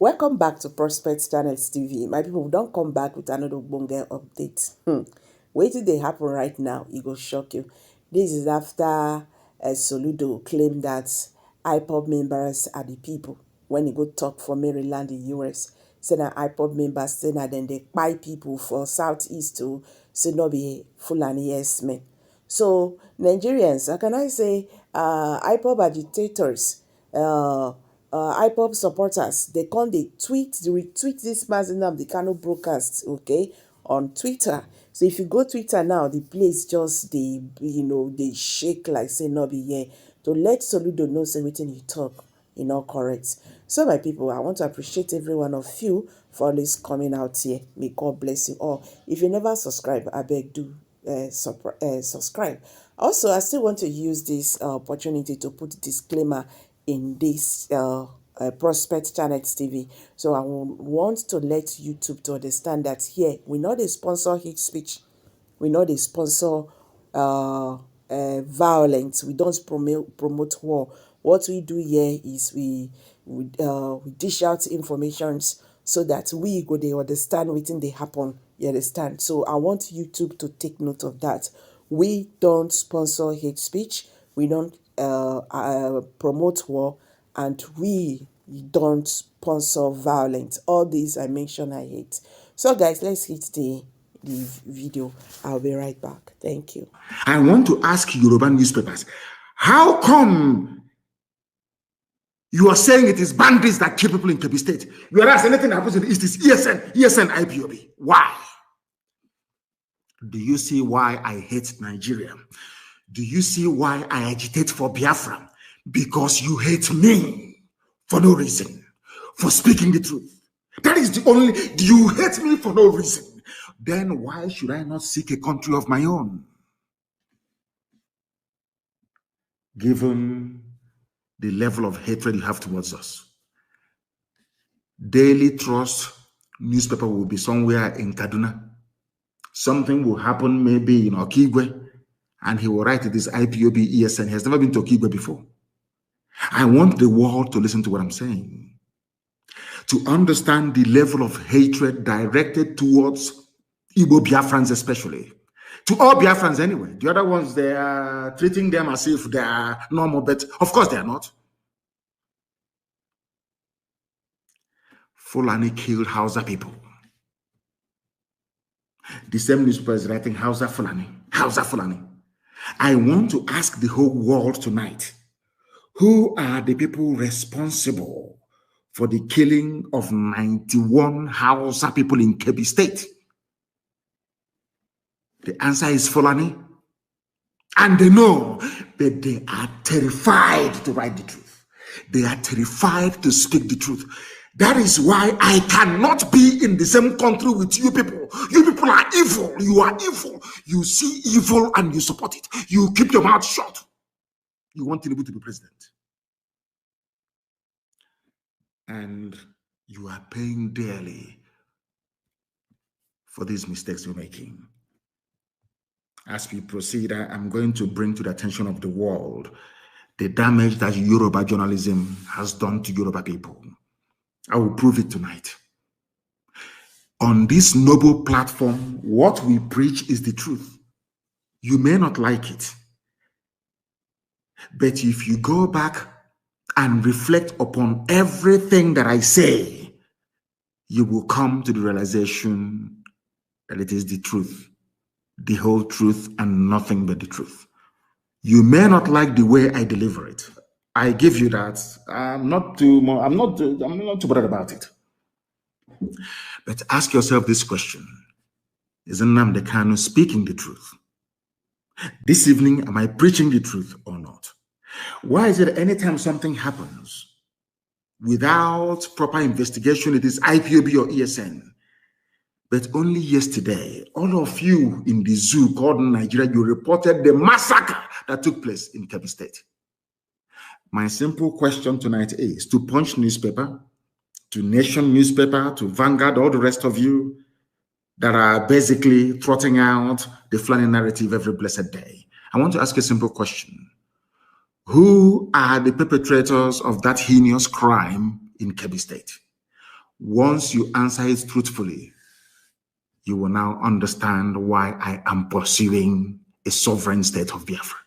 Welcome back to Prospect Channels TV. My people, don't come back with another bonga update. Wait till they happen right now. It will shock you. This is after Soludo claimed that IPOB members are the people. When he go talk for Maryland in US, say that IPOB members say that then they buy people for Southeast to say not be Fulani yes men. So Nigerians, how can I say, IPOB agitators, IPOB supporters, they come, they retweet this Nnamdi Kanu broadcast, okay, on Twitter. So if you go Twitter now, the place just they shake like say no be here to let Soludo know say wetin he talk not correct. So my people, I want to appreciate every one of you for always coming out here. May God bless you all. If you never subscribe, I beg do subscribe. Also, I still want to use this opportunity to put a disclaimer in this Prospect Channels TV. So I want to let YouTube to understand that here we not a sponsor hate speech, we not a sponsor violence. We don't promote war. What we do here is we dish out informations so that we go they understand wetin they happen. You understand? So I want YouTube to take note of that. We don't sponsor hate speech. We don't promote war, and we don't sponsor violence. All these I mentioned I hate. So guys, let's hit the video. I'll be right back. Thank you. I want to ask Yoruba newspapers, how come you are saying it is bandits that kill people in Kebbi State, whereas anything that happens in the East is ESN, IPOB? Why? Do you see why I hate Nigeria? Do you see why I agitate for Biafra? Because you hate me for no reason, for speaking the truth. That is the only, you hate me for no reason. Then why should I not seek a country of my own? Given the level of hatred you have towards us. Daily Trust newspaper will be somewhere in Kaduna. Something will happen maybe in Okigwe, and he will write this IPOB ESN. He has never been to Okigwe before. I want the world to listen to what I'm saying, to understand the level of hatred directed towards Igbo Biafrans especially. To all Biafrans anyway. The other ones, they are treating them as if they are normal, but of course they are not. Fulani killed Hausa people. The same newspaper is writing Hausa Fulani. Hausa Fulani. I want to ask the whole world tonight, who are the people responsible for the killing of 91 Hausa people in Kebbi State? The answer is Fulani. And they know, but they are terrified to write the truth. They are terrified to speak the truth. That is why I cannot be in the same country with you people. You people are evil. You are evil. You see evil and you support it. You keep your mouth shut. You want Tinubu to be president. And you are paying dearly for these mistakes you're making. As we proceed, I'm going to bring to the attention of the world the damage that Yoruba journalism has done to Yoruba people. I will prove it tonight. On this noble platform, what we preach is the truth. You may not like it, but if you go back and reflect upon everything that I say, you will come to the realization that it is the truth, the whole truth, and nothing but the truth. You may not like the way I deliver it. I give you that. I'm not too bothered about it. But ask yourself this question: is Nnamdi Kanu speaking the truth? This evening, am I preaching the truth or not? Why is it anytime something happens without proper investigation, it is IPOB or ESN? But only yesterday, all of you in the zoo called Nigeria, you reported the massacre that took place in Kebbi State. My simple question tonight is to Punch newspaper, to Nation newspaper, to Vanguard, all the rest of you that are basically trotting out the Fulani narrative every blessed day. I want to ask a simple question. Who are the perpetrators of that heinous crime in Kebbi State? Once you answer it truthfully, you will now understand why I am pursuing a sovereign state of Biafra.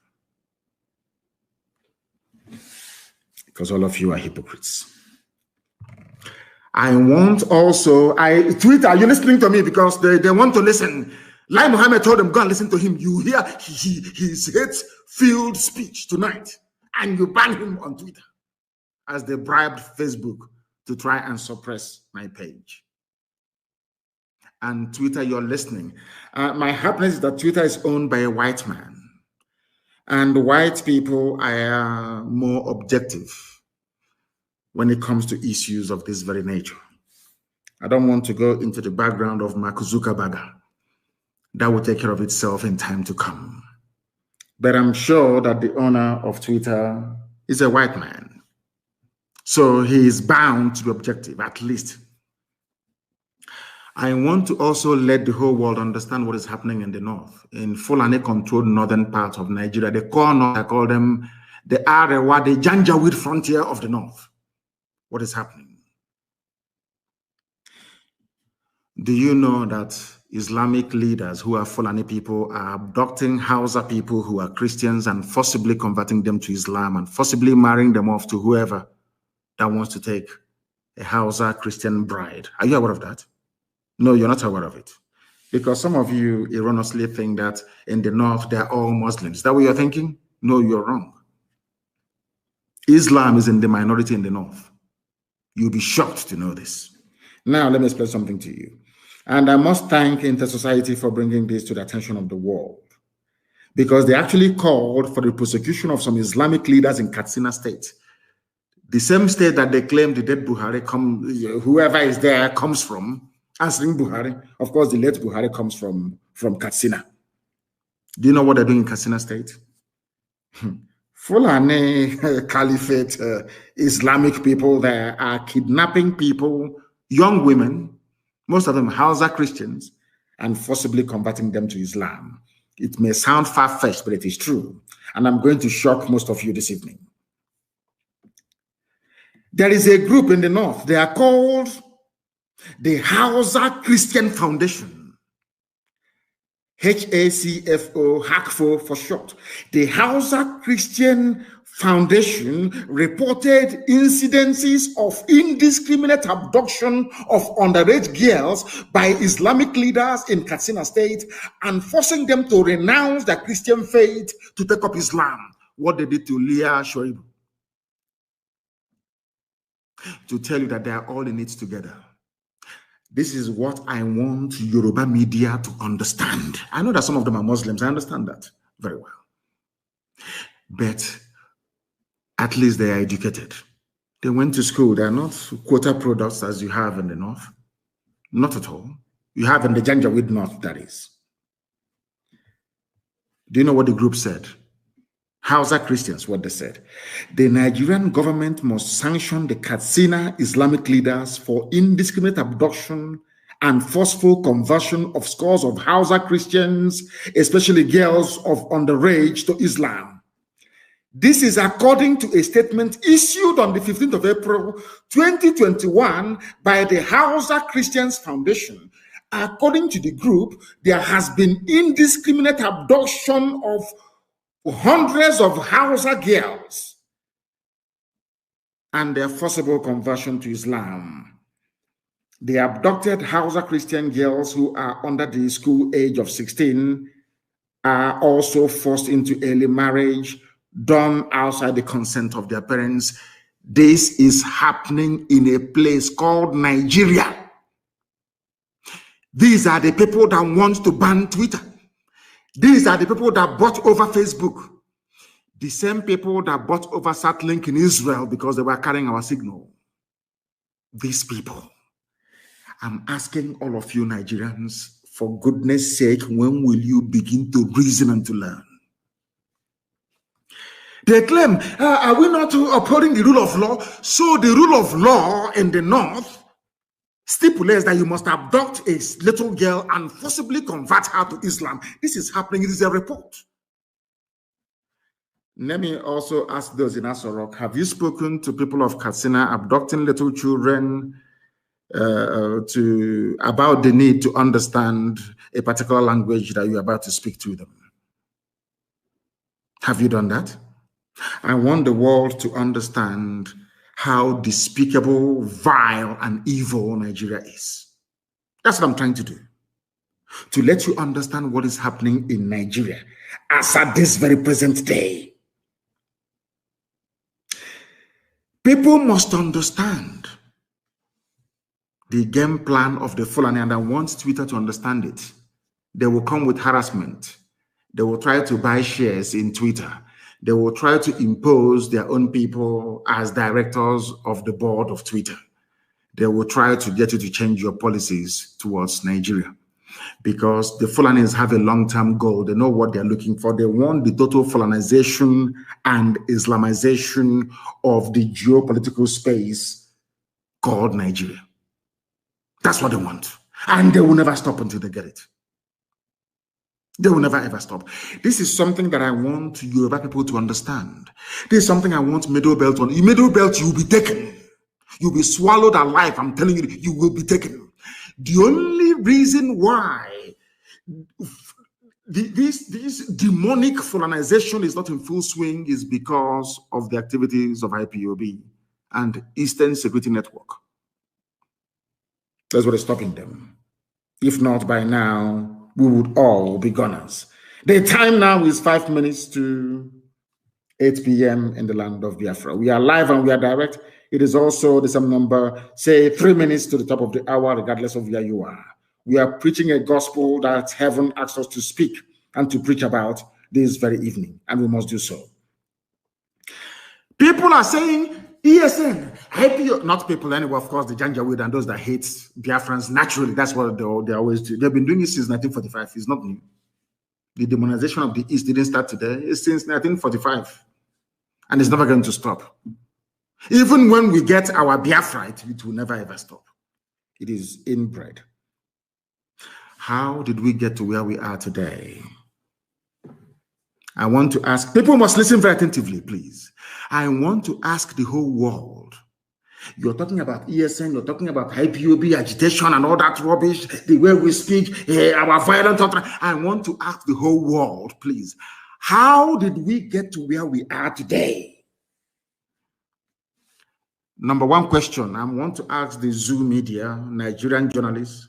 Because all of you are hypocrites. I want also, Twitter, are you listening to me? Because they want to listen. Lai Mohammed told them, go and listen to him. You hear his hate-filled speech tonight, and you ban him on Twitter as they bribed Facebook to try and suppress my page. And Twitter, you're listening. My happiness is that Twitter is owned by a white man. And white people are more objective when it comes to issues of this very nature. I don't want to go into the background of Mark Zuckerberg. That will take care of itself in time to come. But I'm sure that the owner of Twitter is a white man. So he is bound to be objective, at least. I want to also let the whole world understand what is happening in the north. In Fulani-controlled northern part of Nigeria, I call them the Arewa, the Janjaweed frontier of the north. What is happening? Do you know that Islamic leaders who are Fulani people are abducting Hausa people who are Christians and forcibly converting them to Islam and forcibly marrying them off to whoever that wants to take a Hausa Christian bride? Are you aware of that? No, you're not aware of it. Because some of you erroneously think that in the north, they're all Muslims. Is that what you're thinking? No, you're wrong. Islam is in the minority in the north. You'll be shocked to know this. Now, let me explain something to you. And I must thank Inter-Society for bringing this to the attention of the world. Because they actually called for the prosecution of some Islamic leaders in Katsina State. The same state that they claim the dead Buhari, whoever is there, comes from. Answering Buhari. Of course, the late Buhari comes from Katsina. Do you know what they're doing in Katsina State? Fulani Caliphate Islamic people there are kidnapping people, young women, most of them Hausa Christians, and forcibly converting them to Islam. It may sound far-fetched, but it is true. And I'm going to shock most of you this evening. There is a group in the north. They are called the Hausa Christian Foundation. HACFO, HACFO for short. The Hausa Christian Foundation reported incidences of indiscriminate abduction of underage girls by Islamic leaders in Katsina State and forcing them to renounce their Christian faith to take up Islam. What they did to Leah Shoaib. To tell you that they are all in it together. This is what I want Yoruba media to understand. I know that some of them are Muslims. I understand that very well. But at least they are educated. They went to school. They are not quota products as you have in the north. Not at all. You have in the Janjaweed north, that is. Do you know what the group said? Hausa Christians, what they said. The Nigerian government must sanction the Katsina Islamic leaders for indiscriminate abduction and forceful conversion of scores of Hausa Christians, especially girls of underage, to Islam. This is according to a statement issued on the 15th of April, 2021 by the Hausa Christians Foundation. According to the group, there has been indiscriminate abduction of hundreds of Hausa girls and their forcible conversion to Islam. The abducted Hausa Christian girls who are under the school age of 16 are also forced into early marriage, done outside the consent of their parents. This is happening in a place called Nigeria. These are the people that want to ban Twitter. These are the people that bought over Facebook. The same people that bought over Satlink in Israel because they were carrying our signal. These people. I'm asking all of you Nigerians, for goodness sake, when will you begin to reason and to learn? They claim, are we not upholding the rule of law? So the rule of law in the north stipulates that you must abduct a little girl and forcibly convert her to Islam. This is happening. It is a report. Let me also ask those in Asorok, have you spoken to people of Katsina abducting little children, about the need to understand a particular language that you're about to speak to them. Have you done that? I want the world to understand how despicable, vile, and evil Nigeria is. That's what I'm trying to do. To let you understand what is happening in Nigeria as at this very present day. People must understand the game plan of the Fulani, and I want Twitter to understand it. They will come with harassment. They will try to buy shares in Twitter. They will try to impose their own people as directors of the board of Twitter. They will try to get you to change your policies towards Nigeria, because the Fulanis have a long-term goal. They know what they're looking for. They want the total Fulanization and Islamization of the geopolitical space called Nigeria. That's what they want. And they will never stop until they get it. They will never ever stop. This is something that I want Yoruba people to understand. This is something I want Middle Belt on. In Middle Belt, you will be taken. You'll be swallowed alive. I'm telling you, you will be taken. The only reason why this demonic Fulanization is not in full swing is because of the activities of IPOB and Eastern Security Network. That's what is stopping them. If not, by now, we would all be gunners. The time now is 5 minutes to 8 p.m. in the land of Biafra. We are live and we are direct. It is also the same number, say 3 minutes to the top of the hour, regardless of where you are. We are preaching a gospel that heaven asks us to speak and to preach about this very evening, and we must do so. People are saying, ESN, IPO, not people anyway, of course, the Janjaweed and those that hate Biafrans, naturally, that's what they always do. They've been doing it since 1945. It's not new. The demonization of the East didn't start today. It's since 1945. And it's never going to stop. Even when we get our Biafra, it will never ever stop. It is inbred. How did we get to where we are today? I want to ask, people must listen very attentively, please. I want to ask the whole world. You're talking about ESN, you're talking about IPOB agitation and all that rubbish, the way we speak, our violent thought. I want to ask the whole world, please. How did we get to where we are today? Number one question, I want to ask the Zoo media, Nigerian journalists.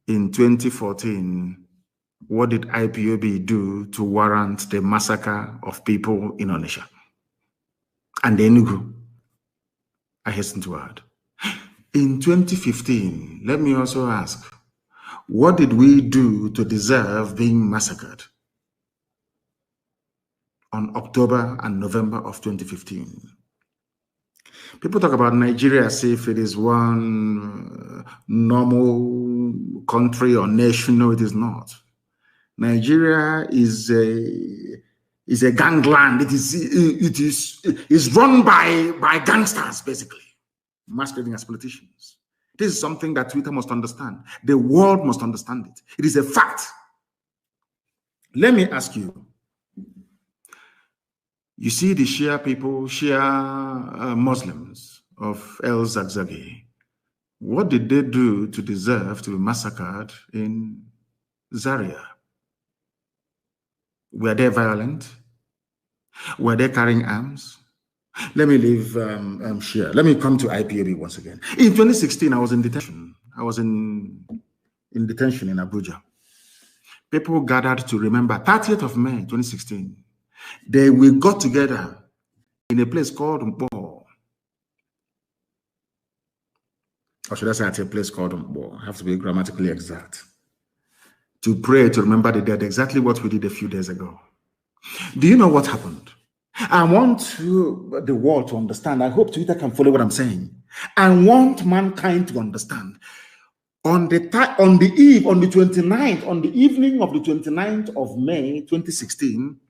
In 2014, what did IPOB do to warrant the massacre of people in Onitsha and the Enugu? I hasten to add. In 2015, let me also ask, what did we do to deserve being massacred on October and November of 2015? People talk about Nigeria as if it is one normal country or nation. No, it is not. Nigeria is a gangland. It is run by gangsters, basically, masquerading as politicians. This is something that Twitter must understand. The world must understand it. It is a fact. Let me ask you. You see the Shia people, Shia Muslims of El Zagzagi. What did they do to deserve to be massacred in Zaria? Were they violent? Were they carrying arms? Let me leave Shia. Let me come to IPOB once again. In 2016, I was in detention. I was in detention in Abuja. People gathered to remember 30th of May, 2016. We got together in a place called Mpo. Or should I say at a place called Mpo? I have to be grammatically exact. To pray, to remember the dead, exactly what we did a few days ago. Do you know what happened? I want the world to understand. I hope Twitter can follow what I'm saying. I want mankind to understand. On the evening of the 29th of May, 2016,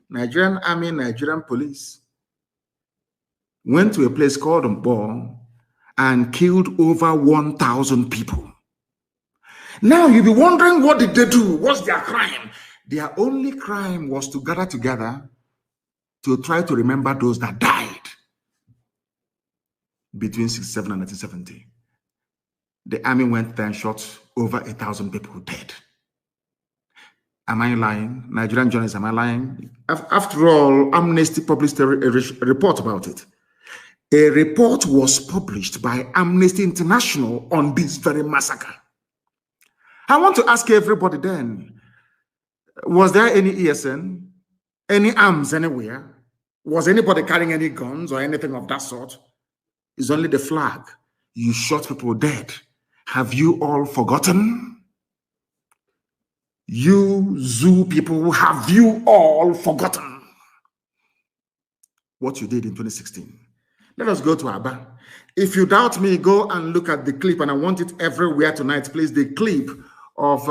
Nigerian Army, Nigerian Police went to a place called Mpo and killed over 1,000 people. Now you'll be wondering, what did they do? What's their crime? Their only crime was to gather together to try to remember those that died. between 67 and 1970. The army went there and shot over 1,000 people dead. Am I lying? Nigerian journalists, am I lying? After all, Amnesty published a report about it. A report was published by Amnesty International on this very massacre. I want to ask everybody then, was there any ESN, any arms anywhere? Was anybody carrying any guns or anything of that sort? It's only the flag. You shot people dead. Have you all forgotten? You zoo people, have you all forgotten what you did in 2016? Let us go to Aba. If you doubt me, go and look at the clip, and I want it everywhere tonight, please. The clip of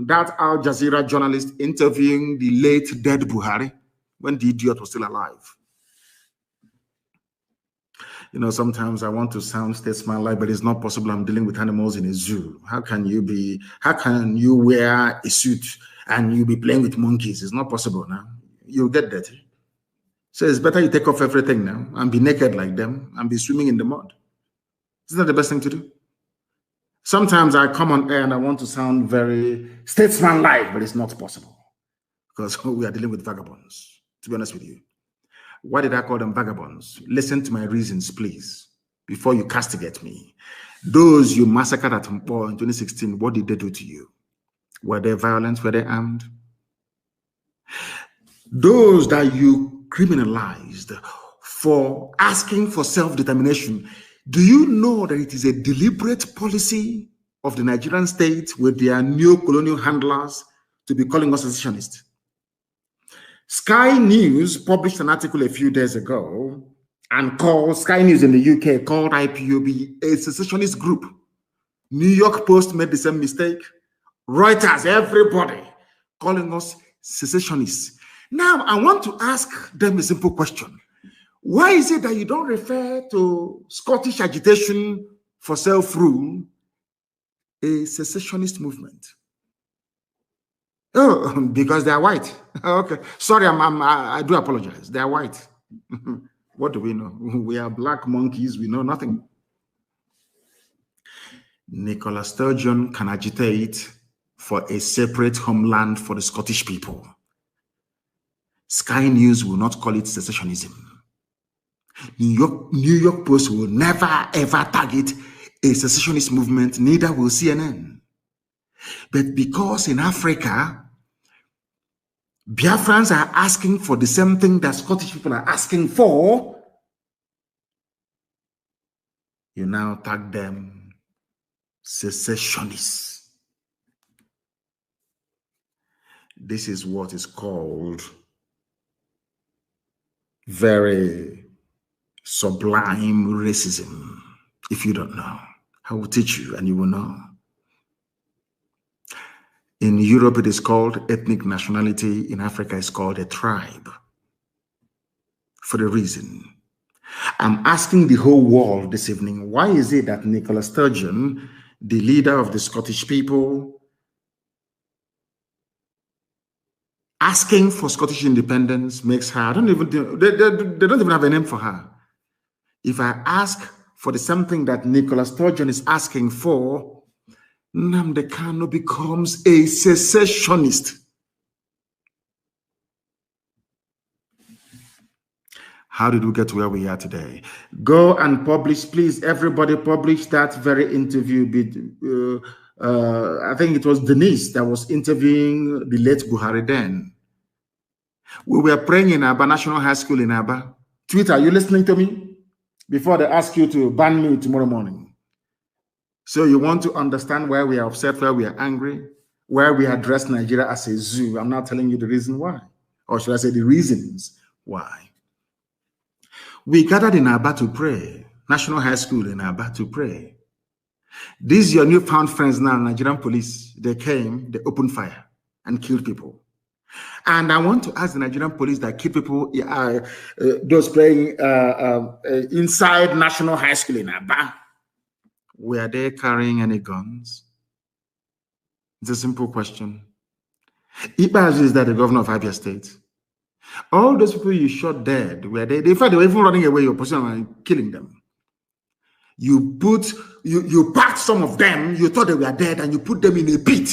that Al Jazeera journalist interviewing the late dead Buhari when the idiot was still alive. You know, sometimes I want to sound statesman-like, but it's not possible. I'm dealing with animals in a zoo. How can you wear a suit and you be playing with monkeys? It's not possible now. You'll get dirty. So it's better you take off everything now and be naked like them and be swimming in the mud. Isn't that the best thing to do? Sometimes I come on air and I want to sound very statesman-like, but it's not possible because we are dealing with vagabonds, to be honest with you. Why did I call them vagabonds? Listen to my reasons, please, before you castigate me. Those you massacred at Mpo in 2016, what did they do to you? Were they violent? Were they armed? Those that you criminalized for asking for self-determination, do you know that it is a deliberate policy of the Nigerian state with their neo-colonial handlers to be calling us secessionists? Sky News published an article a few days ago and called Sky News in the UK called IPOB a secessionist group. New York Post made the same mistake. Reuters, everybody calling us secessionists. Now, I want to ask them a simple question. Why is it that you don't refer to Scottish agitation for self-rule a secessionist movement? Oh, because they are white. Okay, sorry, I do apologize. They are white. What do we know? We are black monkeys. We know nothing. Nicola Sturgeon can agitate for a separate homeland for the Scottish people. Sky News will not call it secessionism. New York Post will never ever target a secessionist movement. Neither will CNN. But because in Africa, Biafrans are asking for the same thing that Scottish people are asking for, you now tag them secessionists. This is what is called very sublime racism. If you don't know, I will teach you and you will know. In Europe, it is called ethnic nationality. In Africa, it's called a tribe. For the reason, I'm asking the whole world this evening, why is it that Nicola Sturgeon, the leader of the Scottish people, asking for Scottish independence makes her, they don't even have a name for her. If I ask for the something that Nicola Sturgeon is asking for, Nnamdi Kanu becomes a secessionist. How did we get to where we are today? Go and publish, please, everybody publish that very interview. I think it was Denise that was interviewing the late Buhari then. We were praying in Aba National High School in Aba. Twitter, are you listening to me? Before they ask you to ban me tomorrow morning. So you want to understand why we are upset, why we are angry, why we address Nigeria as a zoo. I'm not telling you the reason why, or should I say the reasons why. We gathered in Aba to pray, National High School in Aba to pray. These your newfound friends now, Nigerian police, they came, they opened fire and killed people. And I want to ask the Nigerian police that killed people, those playing inside National High School in Aba, were they carrying any guns? It's a simple question. Ibaz is that the governor of Abia State. All those people you shot dead, were they? In fact, they were even running away your position and killing them. You packed some of them, you thought they were dead, and you put them in a pit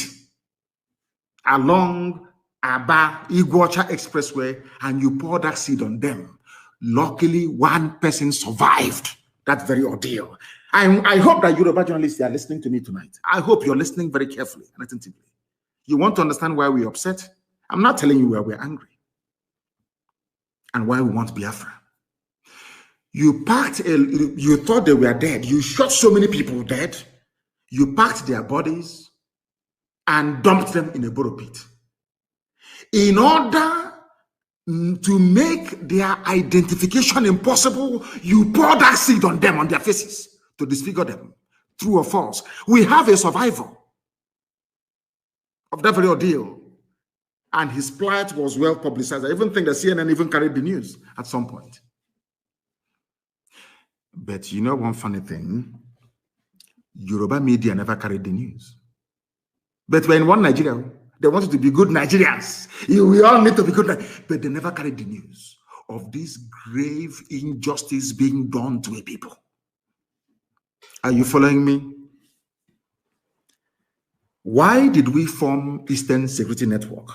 along Aba Iguacha Expressway, and you poured that seed on them. Luckily, one person survived that very ordeal. I hope that Yoruba journalists are listening to me tonight. I hope you're listening very carefully and attentively. You want to understand why we're upset? I'm not telling you why we're angry and why we want Biafra. You thought they were dead. You shot so many people dead. You packed their bodies and dumped them in a borrow pit. In order to make their identification impossible, you pour that seed on them, on their faces, to disfigure them. True or false? We have a survivor of that very ordeal, and his plight was well publicized. I even think that CNN even carried the news at some point. But you know one funny thing? Yoruba media never carried the news. But when one Nigeria, they wanted to be good Nigerians. We all need to be good, but they never carried the news of this grave injustice being done to a people. Are you following me? Why did we form Eastern Security Network?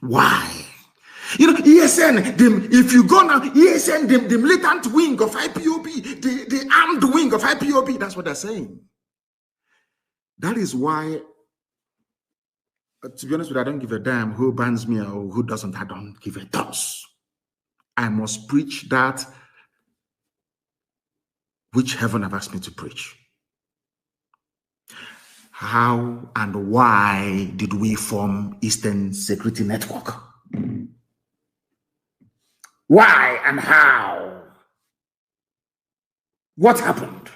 Why? You know, ESN, if you go now, ESN, the militant wing of IPOB, the armed wing of IPOB, that's what they're saying. That is why, to be honest with you, I don't give a damn who bans me or who doesn't. I don't give a toss. I must preach that which heaven have asked me to preach. How and why did we form Eastern Security Network? Why and how? What happened?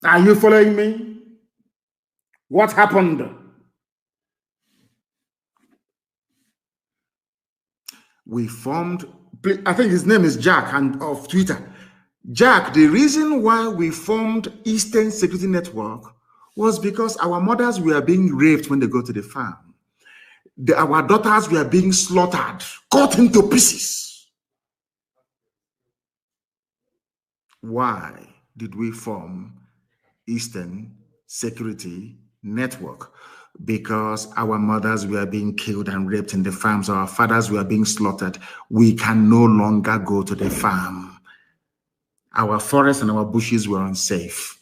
Are you following me? What happened? We formed, I think his name is Jack and of Twitter. Jack, the reason why we formed Eastern Security Network was because our mothers were being raped when they go to the farm. Our daughters were being slaughtered, cut into pieces. Why did we form Eastern Security Network? Because our mothers were being killed and raped in the farms. Our fathers were being slaughtered. We can no longer go to the farm. Our forests and our bushes were unsafe.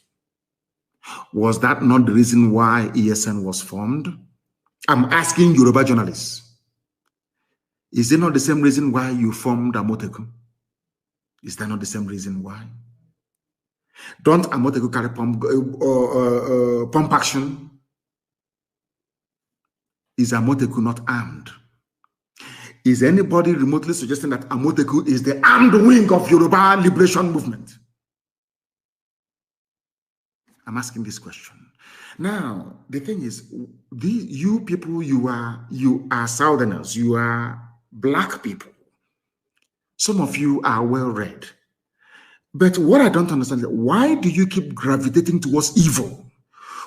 Was that not the reason why ESN was formed? I'm asking Yoruba journalists. Is it not the same reason why you formed Amoteku? Is that not the same reason why? Don't Amoteku carry pump action? Is Amoteku not armed? Is anybody remotely suggesting that Amoteku is the armed wing of Yoruba liberation movement? I'm asking this question. Now, the thing is, you people, you are Southerners, you are black people. Some of you are well-read. But what I don't understand is, why do you keep gravitating towards evil?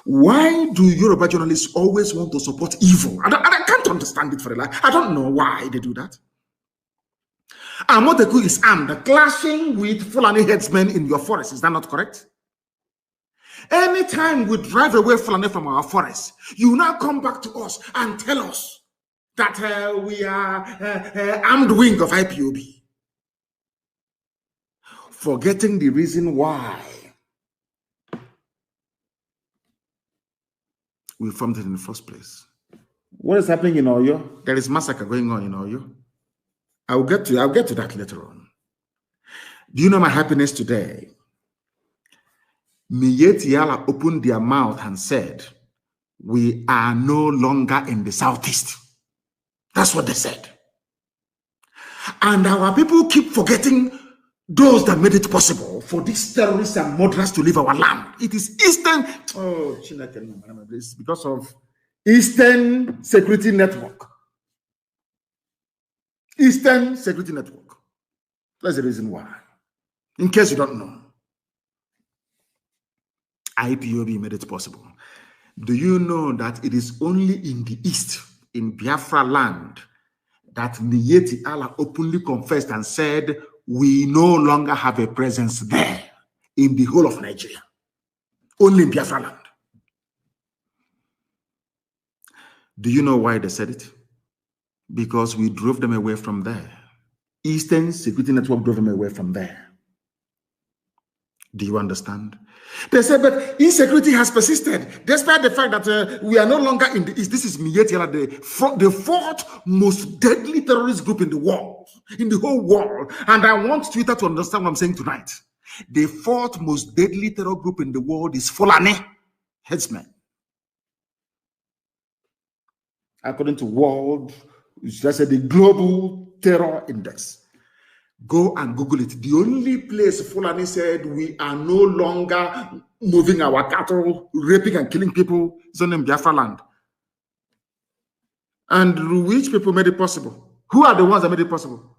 Why do Yoruba journalists always want to support evil? I can't understand it for a life. I don't know why they do that. Amoteku is armed, clashing with Fulani headsmen in your forest. Is that not correct? Anytime we drive away Fulani from our forest, you now come back to us and tell us that we are armed wing of IPOB. Forgetting the reason why we formed it in the first place. What is happening in Oyo? There is massacre going on in Oyo. I'll get to that later on. Do you know my happiness today? Miyetti Yala opened their mouth and said, we are no longer in the southeast. That's what they said. And our people keep forgetting those that made it possible for these terrorists and murderers to leave our land. It is Eastern, because of Eastern Security Network. Eastern Security Network. That's the reason why. In case you don't know, IPOB made it possible. Do you know that it is only in the East, in Biafra land, that Miyetti Allah openly confessed and said, we no longer have a presence there in the whole of Nigeria, only in Biafra land. Do you know why they said it? Because we drove them away from there. Eastern Security Network drove them away from there. Do you understand? They said, but insecurity has persisted, despite the fact that we are no longer in the East. This is Miyetti Allah, the fourth most deadly terrorist group in the world, in the whole world. And I want Twitter to understand what I'm saying tonight. The fourth most deadly terror group in the world is Fulani headsmen. According to the Global Terror Index. Go and Google it. The only place Fulani said we are no longer moving our cattle, raping and killing people is in Biafra land. And which people made it possible? Who are the ones that made it possible?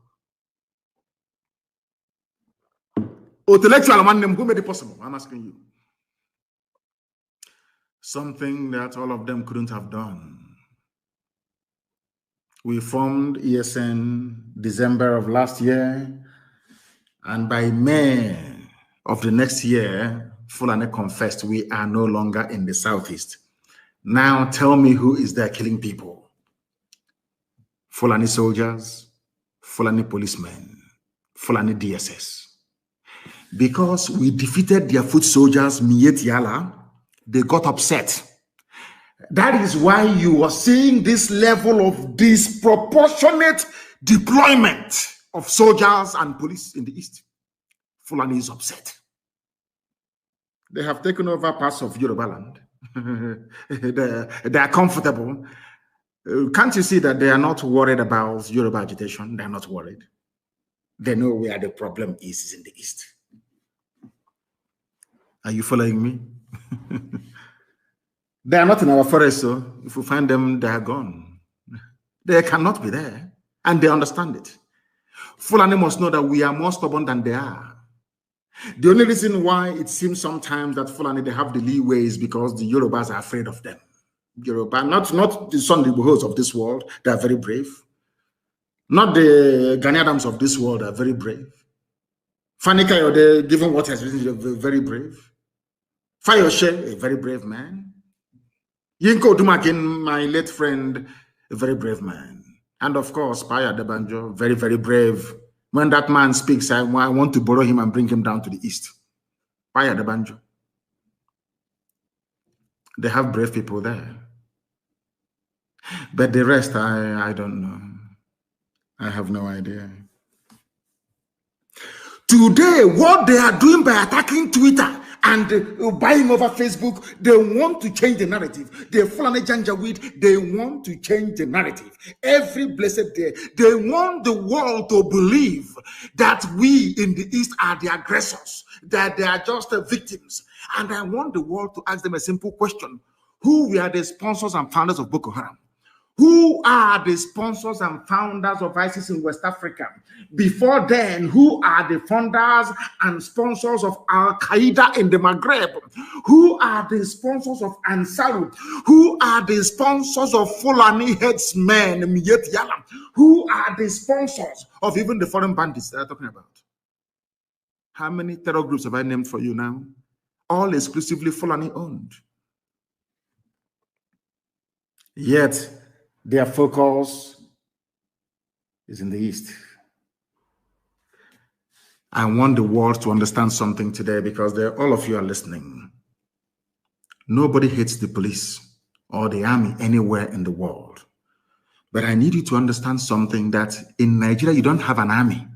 Intellectual among them, who made it possible? I'm asking you. Something that all of them couldn't have done. We formed ESN December of last year, and by May of the next year, Fulani confessed we are no longer in the Southeast. Now tell me who is there killing people? Fulani soldiers, Fulani policemen, Fulani DSS. Because we defeated their foot soldiers, Miyetti Allah, they got upset. That is why you are seeing this level of disproportionate deployment of soldiers and police in the East. Fulani is upset. They have taken over parts of Yoruba land. they are comfortable. Can't you see that they are not worried about Yoruba agitation? They are not worried. They know where the problem is in the East. Are you following me? They are not in our forest, so if we find them, they are gone. They cannot be there, and they understand it. Fulani must know that we are more stubborn than they are. The only reason why it seems sometimes that Fulani, they have the leeway is because the Yorubas are afraid of them. Yoruba, not the Sunday Bohos of this world, they are very brave. Not the Ghanaians of this world are very brave. Fani Kayode, given what has been, very brave. Fayoshe, a very brave man. Yinko Dumakin, my late friend, a very brave man. And of course, Paya Debanjo, very, very brave. When that man speaks, I want to borrow him and bring him down to the East. Paya Debanjo. They have brave people there. But the rest, I don't know. I have no idea. Today, what they are doing by attacking Twitter and buying over Facebook, they want to change the narrative. The Fulani Janjaweed, they want to change the narrative. Every blessed day, they want the world to believe that we in the East are the aggressors, that they are just the victims. And I want the world to ask them a simple question. Who were the sponsors and founders of Boko Haram? Who are the sponsors and founders of ISIS in West Africa? Before then, who are the founders and sponsors of Al-Qaeda in the Maghreb? Who are the sponsors of Ansaru? Who are the sponsors of Fulani headsmen, Miyetti Allah? Who are the sponsors of even the foreign bandits that I'm talking about? How many terror groups have I named for you now? All exclusively Fulani owned. Yet, their focus is in the East. I want the world to understand something today because all of you are listening. Nobody hates the police or the army anywhere in the world. But I need you to understand something, that in Nigeria, you don't have an army.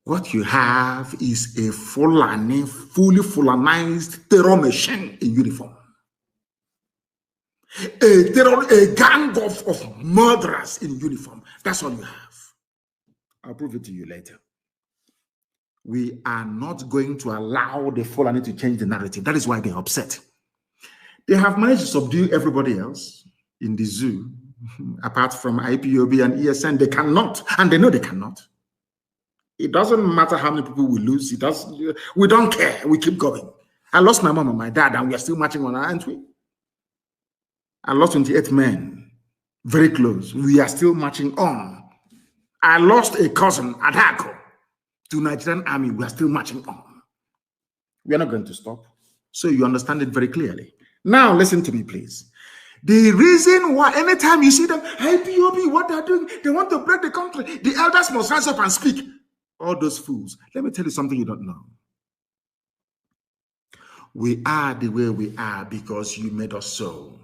What you have is a Fulani, fully Fulanized terror machine in uniform. A gang of murderers in uniform. That's all you have. I'll prove it to you later. We are not going to allow the Fulani to change the narrative. That is why they're upset. They have managed to subdue everybody else in the zoo, apart from IPOB and ESN. They cannot, and they know they cannot. It doesn't matter how many people we lose. We don't care. We keep going. I lost my mom and my dad, and we are still marching on, aren't we? I lost 28 men Very close. We are still marching on. I lost a cousin at Hako to Nigerian army. We are still marching on. We are not going to stop. So you understand it very clearly. Now listen to me, please. The reason why anytime you see them, IPOB, what they're doing, they want to break the country. The elders must rise up and speak. All those fools. Let me tell you something you don't know. We are the way we are because you made us so.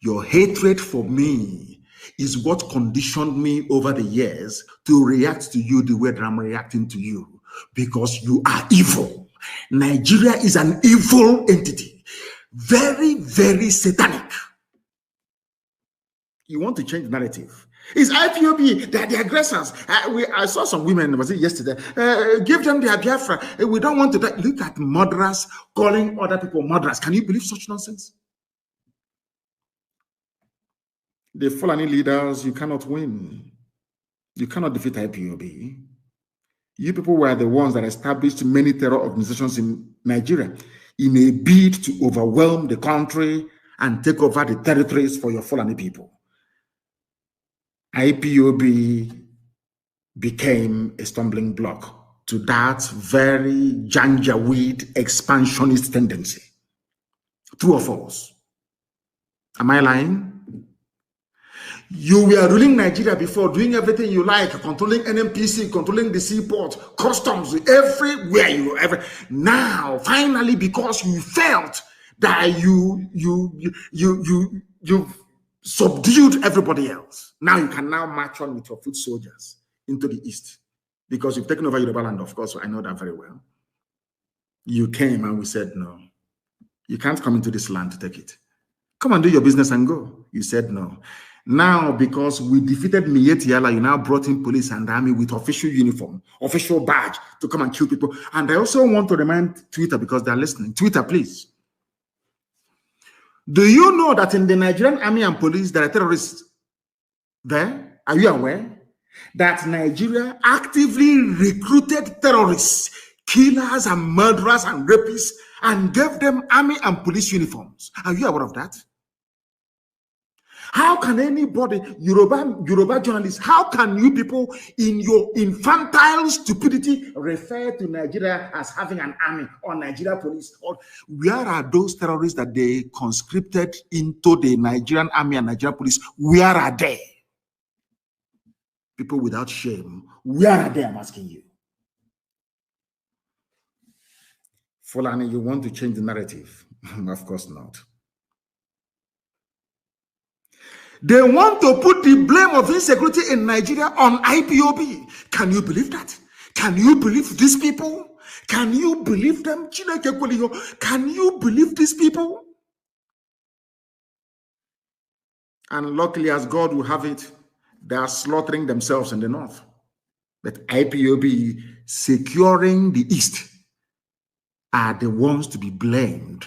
Your hatred for me is what conditioned me over the years to react to you the way that I'm reacting to you, because you are evil. Nigeria is an evil entity, very, very satanic. You want to change the narrative. It's IPOB, they're the aggressors. I saw some women, was it yesterday? Give them their Biafra. We don't want to die. Look at murderers calling other people murderers. Can you believe such nonsense? The Fulani leaders, you cannot win. You cannot defeat IPOB. You people were the ones that established many terror organizations in Nigeria in a bid to overwhelm the country and take over the territories for your Fulani people. IPOB became a stumbling block to that very janjaweed expansionist tendency. True or false? Am I lying? You were ruling Nigeria before, doing everything you like, controlling NMPC, controlling the seaport, customs, everywhere you ever. Now, finally, because you felt that you've subdued everybody else, now you can now march on with your foot soldiers into the east, because you've taken over Yoruba land. Of course, I know that very well. You came and we said no. You can't come into this land to take it. Come and do your business and go. You said no. Now, because we defeated Miyetti Yala, you now brought in police and army with official uniform, official badge to come and kill people. And I also want to remind Twitter, because they're listening. Twitter, please. Do you know that in the Nigerian army and police, there are terrorists there? Are you aware that Nigeria actively recruited terrorists, killers and murderers and rapists, and gave them army and police uniforms? Are you aware of that? How can anybody, Yoruba journalists, how can you people in your infantile stupidity refer to Nigeria as having an army or Nigeria police? Or where are those terrorists that they conscripted into the Nigerian army and Nigeria police? Where are they? People without shame, where are they? I'm asking you. Fulani, you want to change the narrative? Of course not. They want to put the blame of insecurity in Nigeria on IPOB. Can you believe that? Can you believe these people? Can you believe them? Can you believe these people? And luckily, as God will have it, they are slaughtering themselves in the north. But IPOB securing the east are the ones to be blamed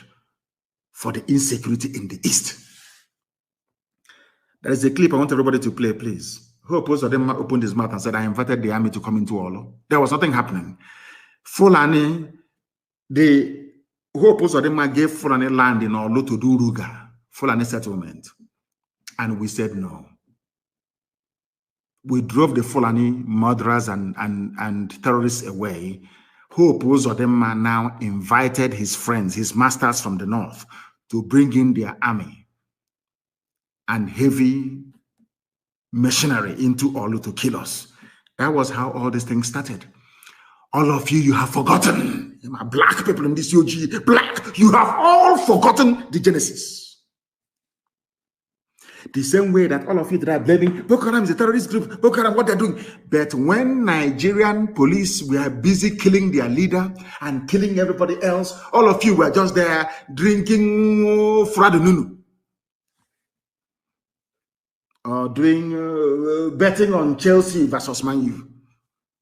for the insecurity in the east. There is a clip I want everybody to play, please. Hope Uzodinma opened his mouth and said, I invited the army to come into Olo. There was nothing happening. Fulani, the Hope Uzodinma gave Fulani land in Olo to do Ruga, Fulani settlement. And we said no. We drove the Fulani murderers and terrorists away. Hope Uzodinma now invited his friends, his masters from the north, to bring in their army and heavy machinery into Olu to kill us. That was how all these things started. All of you have forgotten. Black people in this UG, black, you have all forgotten the genesis. The same way that all of you that are blaming Boko Haram is a terrorist group, Boko Haram, what they're doing. But when Nigerian police were busy killing their leader and killing everybody else, all of you were just there drinking Fradununu. Doing betting on Chelsea versus Man U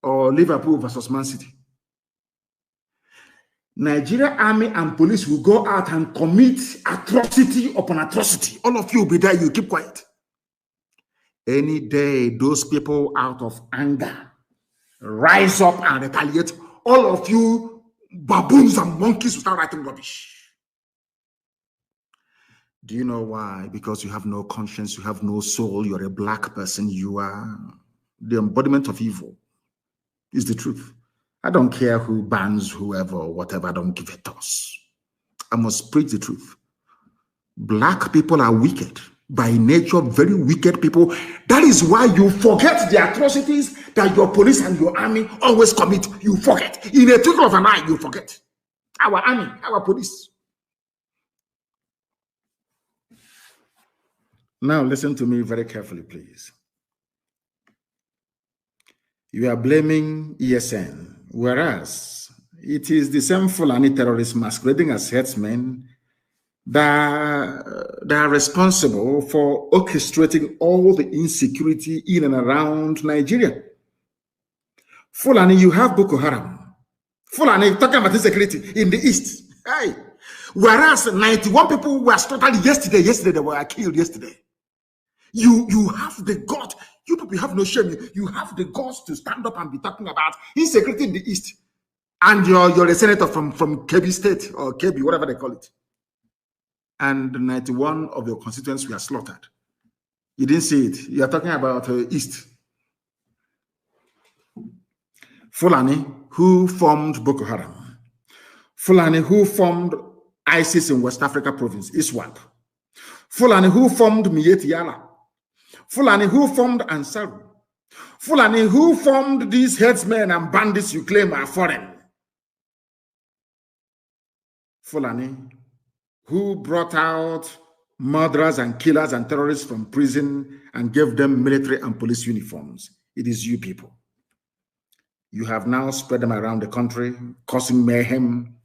or Liverpool versus Man City. Nigeria army and police will go out and commit atrocity upon atrocity. All of you will be there, you keep quiet. Any day, those people out of anger rise up and retaliate. All of you baboons and monkeys will start writing rubbish. Do you know why? Because you have no conscience, you have no soul, you're a black person, you are the embodiment of evil. Is the truth. I don't care who bans whoever or whatever, I don't give a toss. I must preach the truth. Black people are wicked. By nature, very wicked people. That is why you forget the atrocities that your police and your army always commit. You forget. In a twinkle of an eye, you forget. Our army, our police. Now listen to me very carefully, please. You are blaming ESN, whereas it is the same Fulani terrorists masquerading as headsmen that are responsible for orchestrating all the insecurity in and around Nigeria. Fulani, you have Boko Haram. Fulani, talking about insecurity in the east. Hey. Whereas 91 people were slaughtered yesterday they were killed yesterday. You have the guts. You people have no shame. You have the guts to stand up and be talking about insecurity in the east. And you're a senator from Kebbi State or Kebbi, whatever they call it. And 91 of your constituents were slaughtered. You didn't see it. You are talking about East. Fulani, who formed Boko Haram. Fulani, who formed ISIS in West Africa province, ISWAP. Fulani, who formed Mieti Yala. Fulani, who formed Ansaru. Fulani, who formed these headsmen and bandits you claim are foreign. Fulani, who brought out murderers and killers and terrorists from prison and gave them military and police uniforms. It is you people. You have now spread them around the country, causing mayhem,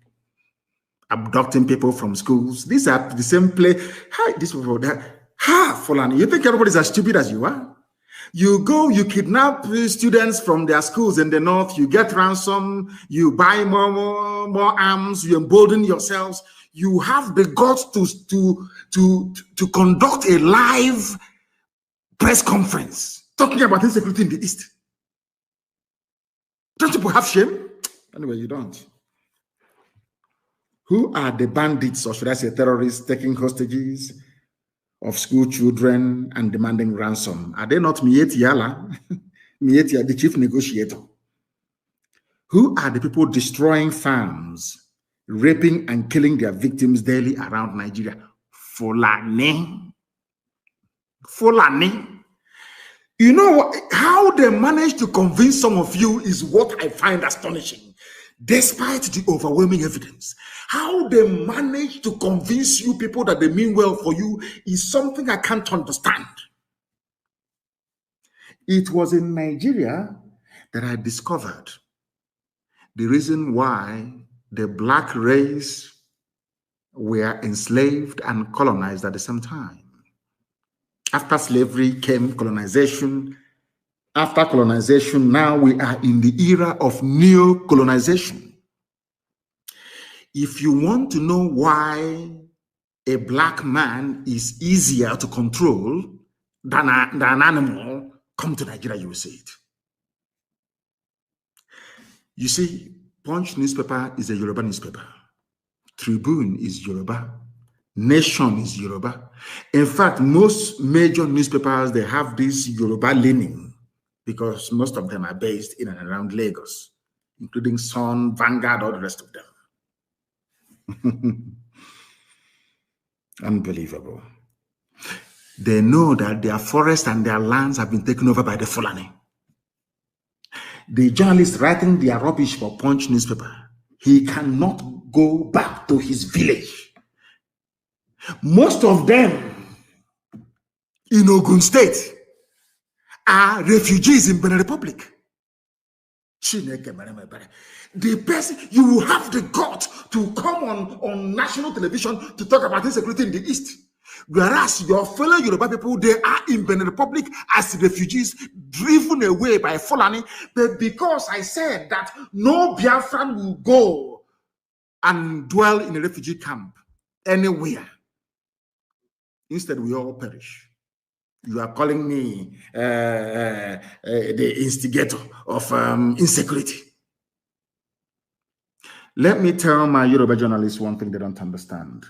abducting people from schools. These are the same play. Hi, these people. Fulani, you think everybody's as stupid as you are? You go, you kidnap students from their schools in the north, you get ransom, you buy more arms, you embolden yourselves. You have the guts to conduct a live press conference talking about insecurity in the East. Don't people have shame? Anyway, you don't. Who are the bandits, or should I say terrorists, taking hostages of school children and demanding ransom? Are they not Mieti Yala? Mieti Yala, the chief negotiator. Who are the people destroying farms, raping and killing their victims daily around Nigeria? Fulani. Fulani. You know what? How they manage to convince some of you is what I find astonishing. Despite the overwhelming evidence, how they manage to convince you people that they mean well for you is something I can't understand. It was in Nigeria that I discovered the reason why the black race were enslaved and colonized at the same time. After slavery came colonization. After colonization, now we are in the era of neo-colonization. If you want to know why a black man is easier to control than an animal, come to Nigeria, you will see it. You see, Punch newspaper is a Yoruba newspaper. Tribune is Yoruba. Nation is Yoruba. In fact, most major newspapers, they have this Yoruba leaning because most of them are based in and around Lagos, including Sun, Vanguard, all the rest of them. Unbelievable. They know that their forests and their lands have been taken over by the Fulani. The journalist writing their rubbish for Punch newspaper, he cannot go back to his village. Most of them in Ogun State are refugees in Benin Republic. The person, you will have the guts to come on national television to talk about insecurity in the East. Whereas your fellow Yoruba people, they are in Benin Republic as refugees, driven away by Fulani. But because I said that no Biafran will go and dwell in a refugee camp anywhere, instead we all perish. You are calling me the instigator of insecurity. Let me tell my Yoruba journalists one thing they don't understand.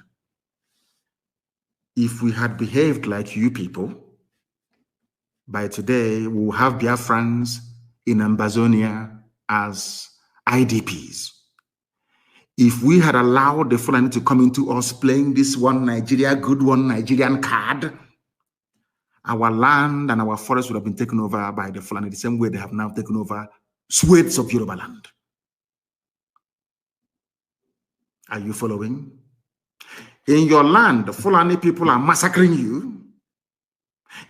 If we had behaved like you people, by today we will have Biafrans in Ambazonia as IDPs. If we had allowed the Fulani to come into us playing this one Nigeria, good one Nigerian card, our land and our forests would have been taken over by the Fulani the same way they have now taken over swathes of Yoruba land. Are you following? In your land, the Fulani people are massacring you.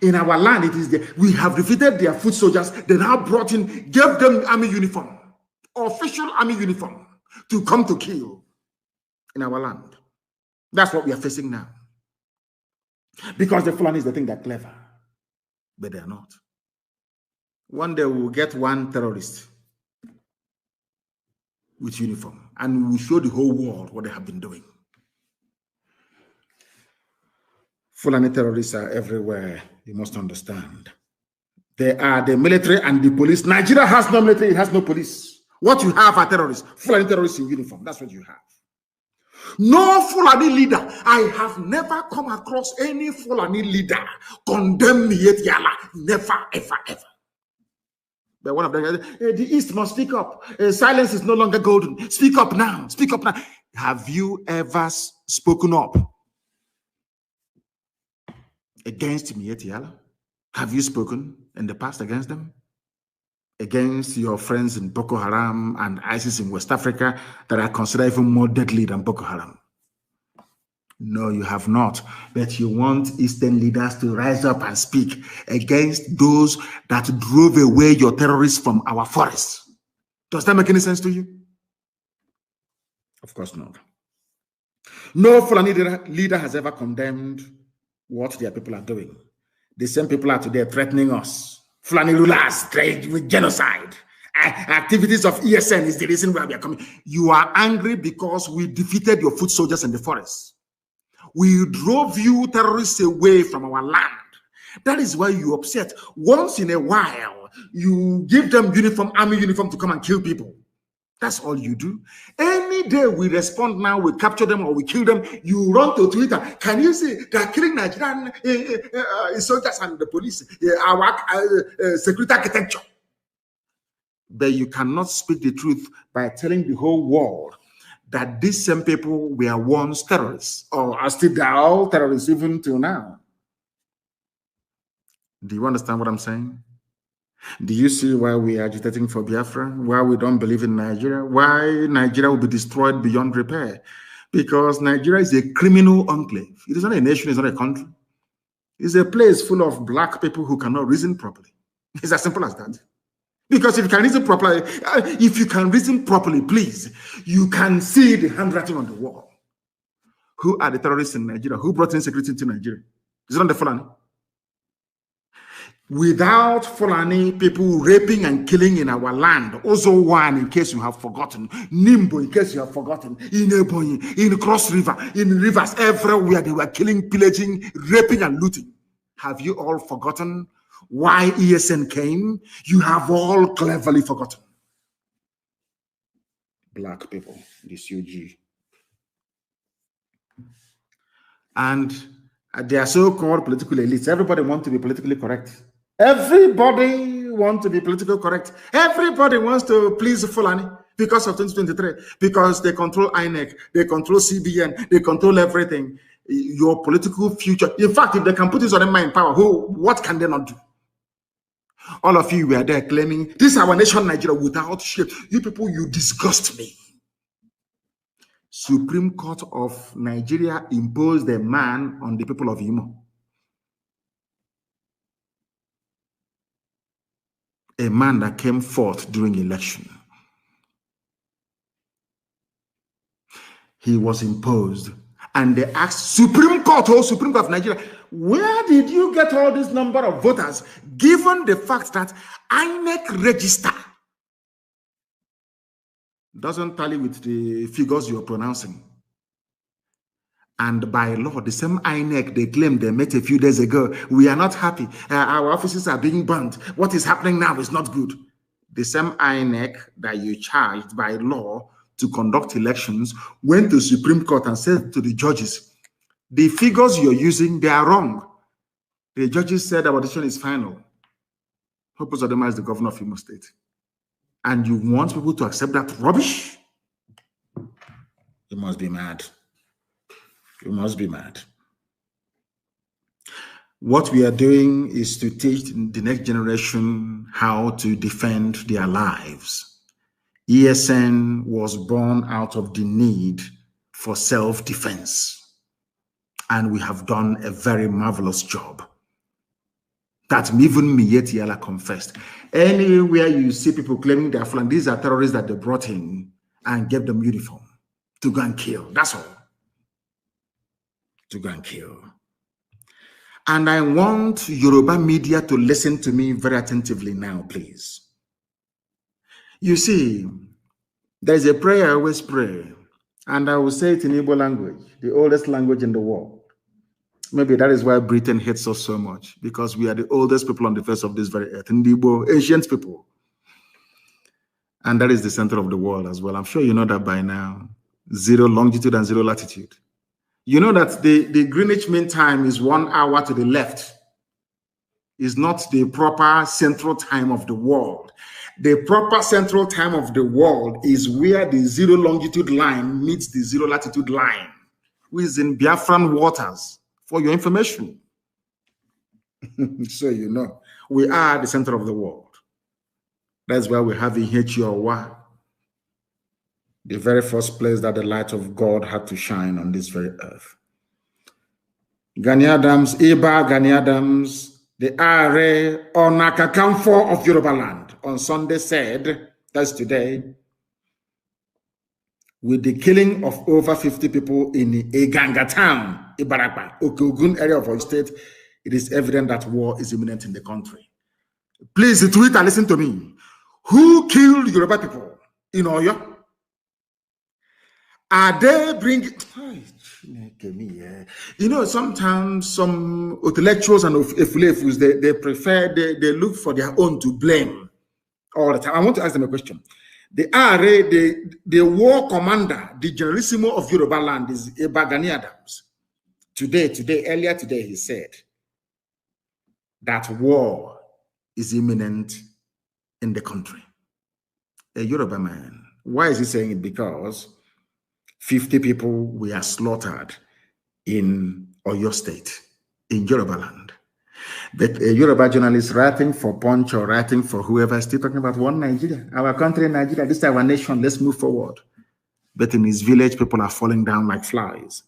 In our land, it is we have defeated their foot soldiers. They now brought in, gave them army uniform, official army uniform, to come to kill in our land. That's what we are facing now. Because the Fulanis, they think they're clever, but they're not. One day we will get one terrorist with uniform, and we will show the whole world what they have been doing. Fulani terrorists are everywhere, you must understand. They are the military and the police. Nigeria has no military, it has no police. What you have are terrorists, Fulani terrorists in uniform. That's what you have. No Fulani leader. I have never come across any Fulani leader condemn me yet, Yala. Never, ever, ever. But one of them, the East must speak up. Silence is no longer golden. Speak up now. Speak up now. Have you ever spoken up against Mieti Yala? Have you spoken in the past against them? Against your friends in Boko Haram and ISIS in West Africa that are considered even more deadly than Boko Haram? No, you have not. But you want Eastern leaders to rise up and speak against those that drove away your terrorists from our forests. Does that make any sense to you? Of course not. No Fulani leader has ever condemned what their people are doing. The same people are today threatening us. Fulani rulers with genocide. Activities of ESN is the reason why we are coming. You are angry because we defeated your foot soldiers in the forest. We drove you terrorists away from our land. That is why you're upset. Once in a while, you give them uniform, army uniform to come and kill people. That's all you do. Any day we respond now, we capture them or we kill them, you run to Twitter. Can you see they're killing Nigerian soldiers and the police, our security architecture? But you cannot speak the truth by telling the whole world that these same people were once terrorists, or are still all terrorists even till now. Do you understand what I'm saying? Do you see why we are agitating for Biafra? Why we don't believe in Nigeria? Why Nigeria will be destroyed beyond repair? Because Nigeria is a criminal enclave. It is not a nation, it's not a country. It's a place full of black people who cannot reason properly. It's as simple as that. Because if you can reason properly, please, you can see the handwriting on the wall. Who are the terrorists in Nigeria? Who brought insecurity into Nigeria? Is it not the Fulani? Without Fulani people raping and killing in our land, also one, in case you have forgotten, Nimbo, in case you have forgotten, in Ebonyi, in Cross River, in rivers everywhere, they were killing, pillaging, raping, and looting. Have you all forgotten why ESN came? You have all cleverly forgotten. Black people, this UG. And they are so-called political elites. Everybody wants to be politically correct. Everybody wants to be politically correct. Everybody wants to please Fulani because of 2023, because they control INEC, they control CBN, they control everything. Your political future. In fact, if they can put this on in power, what can they not do? All of you were there claiming, this is our nation, Nigeria, without shame. You people, you disgust me. Supreme Court of Nigeria imposed a ban on the people of Imo. A man that came forth during election. He was imposed. And they asked Supreme Court of Nigeria, where did you get all this number of voters, given the fact that INEC register doesn't tally with the figures you're pronouncing? And by law, the same INEC they claimed they met a few days ago, we are not happy. Our offices are being burnt. What is happening now is not good. The same INEC that you charged by law to conduct elections went to Supreme Court and said to the judges, The figures you're using, they are wrong. The judges said our decision is final. Purpose of them is the governor of Imo State. And you want people to accept that rubbish? You must be mad. You must be mad. What we are doing is to teach the next generation how to defend their lives. ESN was born out of the need for self-defense. And we have done a very marvelous job. That even Miyetti Yala confessed. Anywhere you see people claiming they're Fulani, these are terrorists that they brought in and gave them uniform to go and kill. That's all. To go and kill. And I want Yoruba media to listen to me very attentively now, please. You see, there's a prayer I always pray, and I will say it in Igbo language, the oldest language in the world. Maybe that is why Britain hates us so much, because we are the oldest people on the face of this very earth, Igbo, ancient people. And that is the center of the world as well. I'm sure you know that by now. 0 longitude and 0 latitude. You know that the Greenwich Mean Time is 1 hour to the left. Is not the proper central time of the world. The proper central time of the world is where the 0 longitude line meets the 0 latitude line, which is in Biafran waters, for your information. So you know, we are the center of the world. That's why we're having H-O-W, the very first place that the light of God had to shine on this very earth. Gani Adams, Iba Gani Adams, the Are Onakakamfo of Yoruba land, on Sunday said, that's today, with the killing of over 50 people in Eganga town, Ibarapa, Okogun area of our state, it is evident that war is imminent in the country. Please tweet and listen to me. Who killed Yoruba people in Oyo? Are they bringing... You know, sometimes some intellectuals and efulefus, they prefer, they look for their own to blame all the time. I want to ask them a question. The RA, the war commander, the generalissimo of Yoruba land is Eba Gani Adams. Earlier today, he said that war is imminent in the country. A Yoruba man. Why is he saying it? Because 50 people were slaughtered in Oyo State, in Yoruba land. But a Yoruba journalist writing for Punch or writing for whoever is still talking about one Nigeria, our country, Nigeria, this is our nation, let's move forward. But in his village, people are falling down like flies.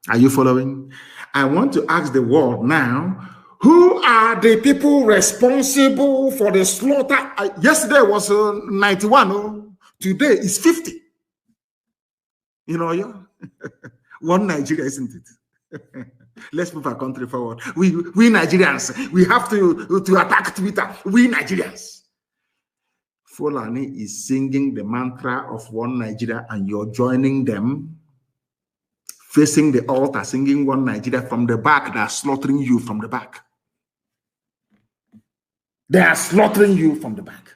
Are you following? I want to ask the world now, who are the people responsible for the slaughter? Yesterday was 91, today is 50. You know, yeah? One Nigeria, isn't it? Let's move our country forward. We Nigerians, we have to attack Twitter. We Nigerians. Fulani is singing the mantra of one Nigeria, and you're joining them, facing the altar, singing one Nigeria from the back. They are slaughtering you from the back. They are slaughtering you from the back.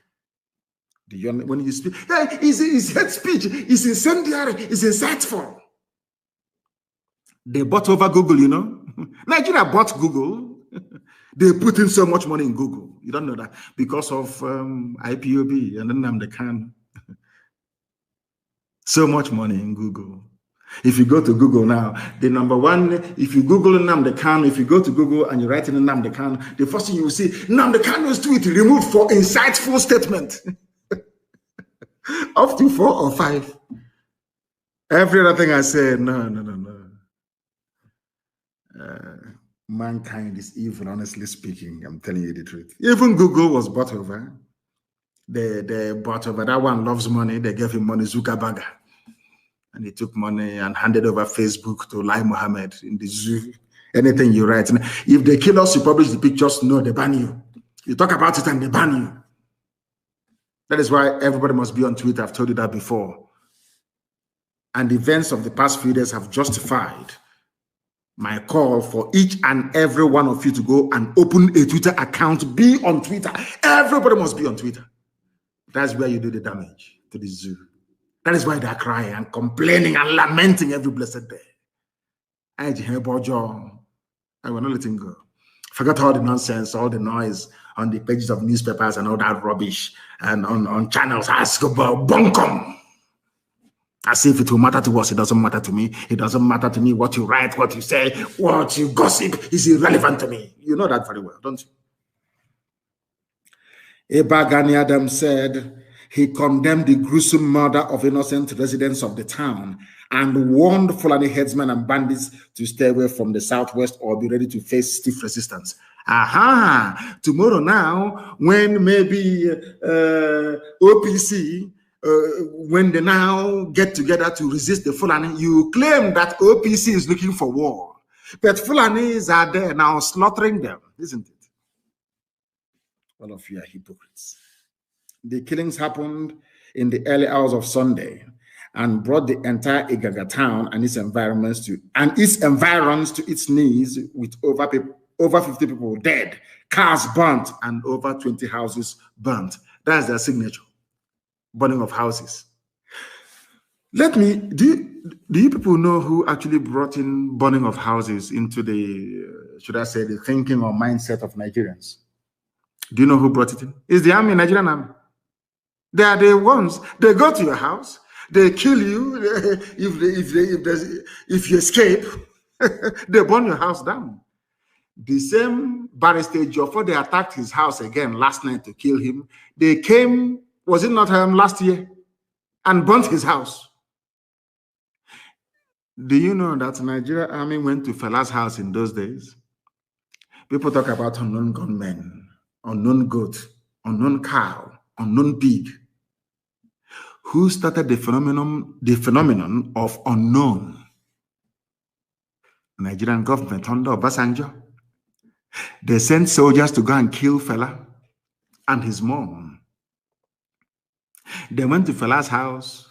When you speak, hey, it's hate speech, it's incendiary, it's insightful. They bought over Google, you know. Nigeria bought Google. They put in so much money in Google. You don't know that because of IPOB and then Nnamdi Kanu. So much money in Google. If you go to Google now, the number one, if you Google Nnamdi Kanu, if you go to Google and you write in Nnamdi Kanu, the first thing you will see, Nnamdi Kanu's tweet removed for insightful statement. Up to 4 or 5. Every other thing I said, no. Mankind is evil, honestly speaking. I'm telling you the truth. Even Google was bought over. They bought over. That one loves money. They gave him money, Zuckerberg. And he took money and handed over Facebook to Lai Mohammed in the zoo. Anything you write. If they kill us, you publish the pictures, no, they ban you. You talk about it and they ban you. That is why everybody must be on Twitter. I've told you that before. And the events of the past few days have justified my call for each and every one of you to go and open a Twitter account, be on Twitter. Everybody must be on Twitter. That's where you do the damage to the zoo. That is why they're crying and complaining and lamenting every blessed day. I will not let him go. Forget all the nonsense, all the noise on the pages of newspapers and all that rubbish and on channels. Ask about bunkum. As if it will matter to us. It doesn't matter to me. It doesn't matter to me what you write, what you say, what you gossip is irrelevant to me. You know that very well, don't you? Eba Gani Adams said he condemned the gruesome murder of innocent residents of the town and warned Fulani headsmen and bandits to stay away from the southwest or be ready to face stiff resistance. Aha! Tomorrow now, when maybe OPC, when they now get together to resist the Fulani, you claim that OPC is looking for war. But Fulanis are there now slaughtering them, isn't it? All of you are hypocrites. The killings happened in the early hours of Sunday and brought the entire Igaga town and its environs to its knees, with over 50 people dead, cars burnt, and over 20 houses burnt. That's their signature. Burning of houses. Do you people know who actually brought in burning of houses into the, should I say, the thinking or mindset of Nigerians? Do you know who brought it in? It's the army, Nigerian army. They are the ones. They go to your house. They kill you. If you escape, they burn your house down. The same barrister Joffo, they attacked his house again last night to kill him. They came, was it not last year, and burnt his house. Do you know that Nigerian army went to Fela's house in those days? People talk about unknown gunmen, unknown goat, unknown cow, unknown pig. Who started the phenomenon of unknown? Nigerian government under Obasanjo. They sent soldiers to go and kill Fela and his mom. They went to Fela's house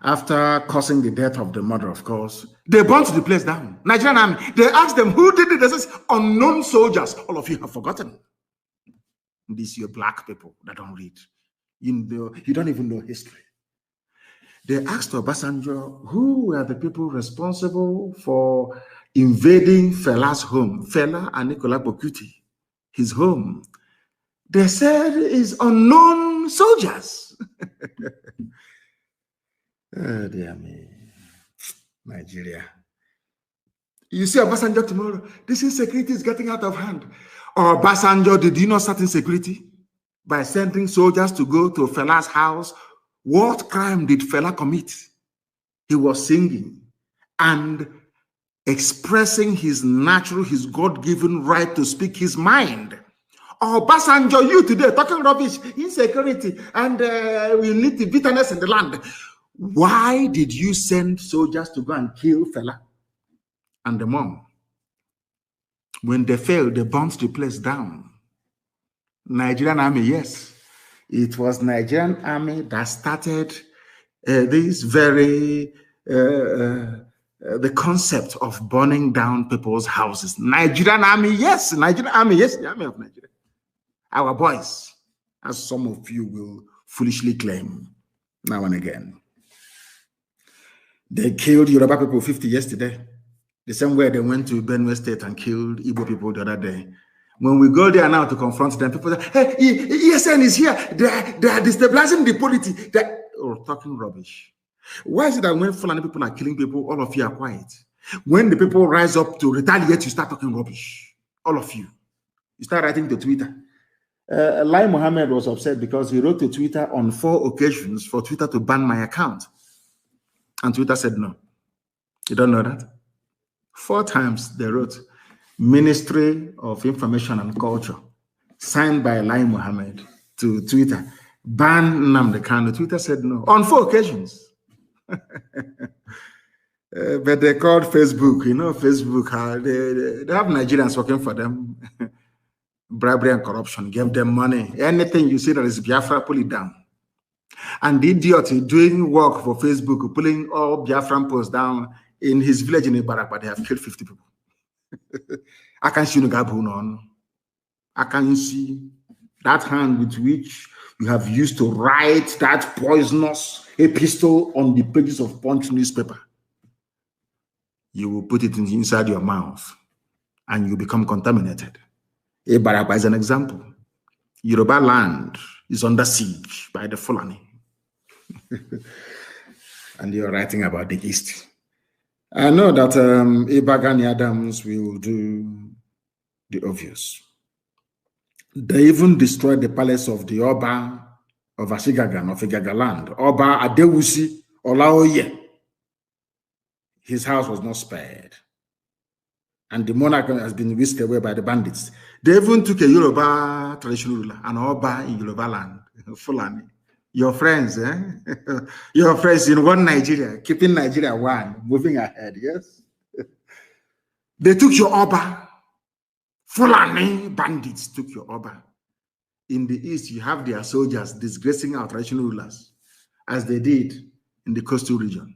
after causing the death of the mother, of course. They burnt the place down. Nigerian army. They asked them, who did it? They said, unknown soldiers. All of you have forgotten. These are black people that don't read. You don't even know history. They asked Obasanjo, who were the people responsible for invading Fela's home, Fela and Nicolas Bokuti, his home? They said it's unknown soldiers. Oh, dear me. Nigeria. You see Obasanjo tomorrow, this insecurity is getting out of hand. Obasanjo, did you not start insecurity by sending soldiers to go to Fela's house? What crime did Fela commit? He was singing and expressing his natural, his God-given right to speak his mind. Obasanjo, you today talking rubbish, insecurity, and we need the bitterness in the land. Why did you send soldiers to go and kill Fela and the mom? When they failed, they burnt the place down. Nigerian army, yes. It was Nigerian army that started this very, the concept of burning down people's houses. Nigerian army, yes. Nigerian army, yes. The army of Nigeria. Our boys, as some of you will foolishly claim now and again. They killed Yoruba people 50 yesterday. The same way they went to Benue State and killed Igbo people the other day. When we go there now to confront them, people say, hey, ESN is here. They are destabilizing the polity. They're talking rubbish. Why is it that when Fulani people are killing people, all of you are quiet? When the people rise up to retaliate, you start talking rubbish. All of you. You start writing to Twitter. Lai Mohammed was upset because he wrote to Twitter on 4 occasions for Twitter to ban my account. And Twitter said no. You don't know that? 4 times they wrote, Ministry of Information and Culture, signed by Lai Mohammed to Twitter, ban Nnamdi Kanu. Twitter said no on 4 occasions. But they called Facebook, you know, Facebook, they have Nigerians working for them. Bribery and corruption, gave them money. Anything you see that is Biafra, pull it down. And the idiot doing work for Facebook, pulling all Biafran posts down in his village in Ibarak, but they have killed 50 people. I can see I can see that hand with which you have used to write that poisonous epistle on the pages of Punch newspaper. you will put it inside your mouth and you become contaminated. Ibarapa is an example. Yoruba land is under siege by the Fulani. And you're writing about the East. I know that Ibagani Adams will do the obvious. They even destroyed the palace of the Oba of Ashigagan, of Igagaland, Oba Adewusi Olaoye. His house was not spared. And the monarch has been whisked away by the bandits. They even took a Yoruba traditional ruler, an Oba in Yoruba land, Fulani. Your friends, your friends in one Nigeria, keeping Nigeria one, moving ahead, yes? They took your Oba. Fulani bandits took your Oba. In the East, you have their soldiers disgracing our traditional rulers, as they did in the coastal region.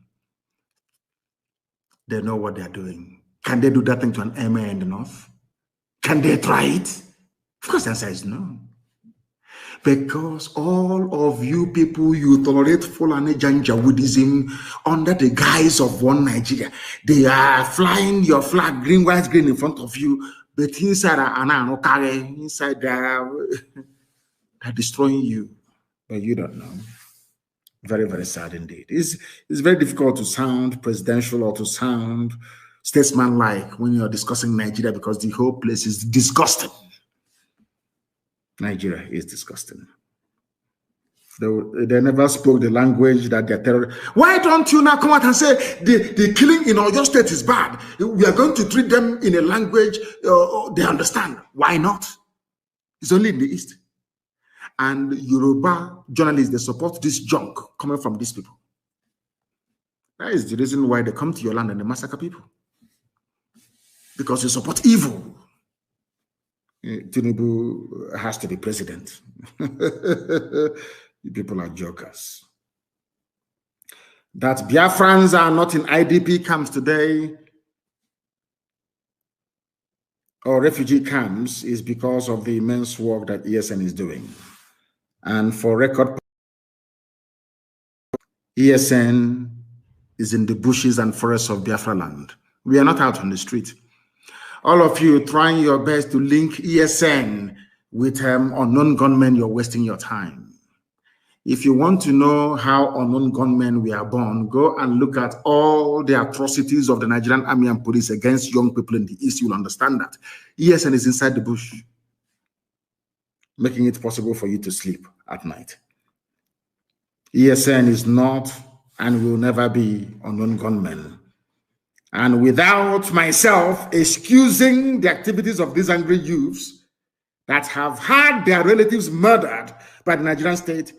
They know what they're doing. Can they do that thing to an emir in the North? Can they try it? Of course, the answer is no. Because all of you people, you tolerate Fulani Janjaweedism under the guise of one Nigeria. They are flying your flag, green, white, green in front of you, but inside they are destroying you. But you don't know. Very, very sad indeed. It's very difficult to sound presidential or to sound statesman-like when you're discussing Nigeria because the whole place is disgusting. Nigeria is disgusting. They never spoke the language that they're terrorists. Why don't you now come out and say the killing in your state is bad? We are going to treat them in a language they understand. Why not? It's only in the East. And Yoruba journalists, they support this junk coming from these people. That is the reason why they come to your land and they massacre people. Because you support evil. Tinubu has to be president. You people are jokers. That Biafrans are not in IDP camps today or refugee camps is because of the immense work that ESN is doing. And for record, ESN is in the bushes and forests of Biafra land. We are not out on the street. All of you trying your best to link ESN with unknown gunmen, you're wasting your time. If you want to know how unknown gunmen were born, go and look at all the atrocities of the Nigerian army and police against young people in the East. You'll understand that. ESN is inside the bush, making it possible for you to sleep at night. ESN is not and will never be unknown gunmen. And without myself excusing the activities of these angry youths that have had their relatives murdered by the Nigerian state,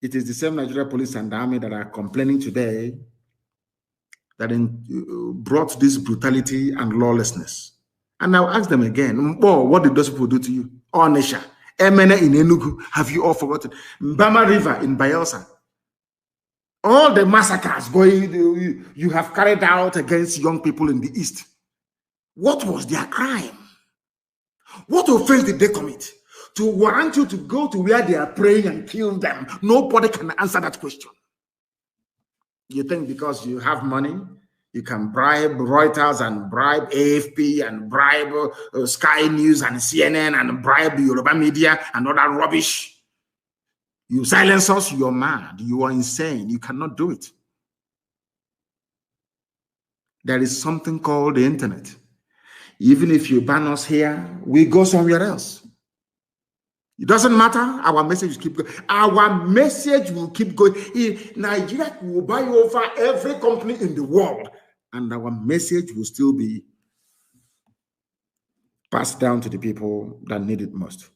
it is the same Nigerian police and army that are complaining today that brought this brutality and lawlessness. And I'll ask them again, oh, what did those people do to you? Onisha, Emene in Enugu, have you all forgotten? Mbama River in Bayelsa. All the massacres you have carried out against young people in the East. What was their crime? What offense did they commit to warrant you to go to where they are praying and kill them? Nobody can answer that question. You think because you have money, you can bribe Reuters and bribe AFP and bribe Sky News and CNN and bribe the Yoruba media and all that rubbish. You silence us, you're mad, you are insane, you cannot do it. There is something called the internet. Even if you ban us here, we go somewhere else. It doesn't matter, our message will keep going. Our message will keep going. Nigeria will buy over every company in the world, and our message will still be passed down to the people that need it most.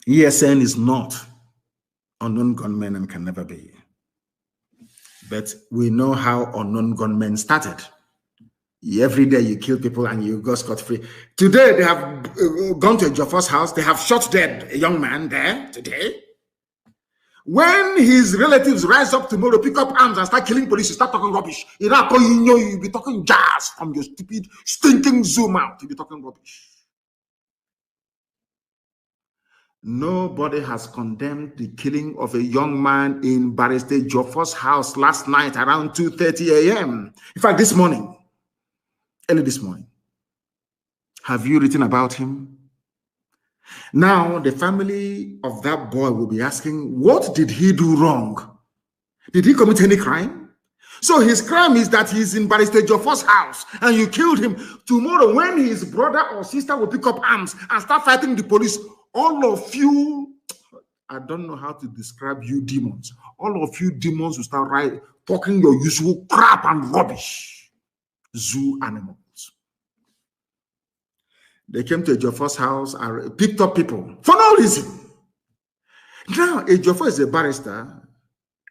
ESN is not unknown gunmen and can never be. But we know how unknown gunmen started. Every day you kill people and you go scot-free. Today they have gone to a Joffa's house. They have shot dead a young man there today. When his relatives rise up tomorrow, pick up arms and start killing police, you start talking rubbish. You'll be talking jazz from your stupid, stinking Zoom out. You'll be talking rubbish. Nobody has condemned the killing of a young man in Barrister Joffor's house last night around 2:30 a.m. In fact, this morning, early this morning. Have you written about him? Now, the family of that boy will be asking, what did he do wrong? Did he commit any crime? So his crime is that he's in Barrister Joffor's house and you killed him. Tomorrow, when his brother or sister will pick up arms and start fighting the police, all of you, I don't know how to describe you demons. All of you demons will start talking your usual crap and rubbish. Zoo animals. They came to Ejiofor's house and picked up people for no reason. Now, Ejiofor is a barrister,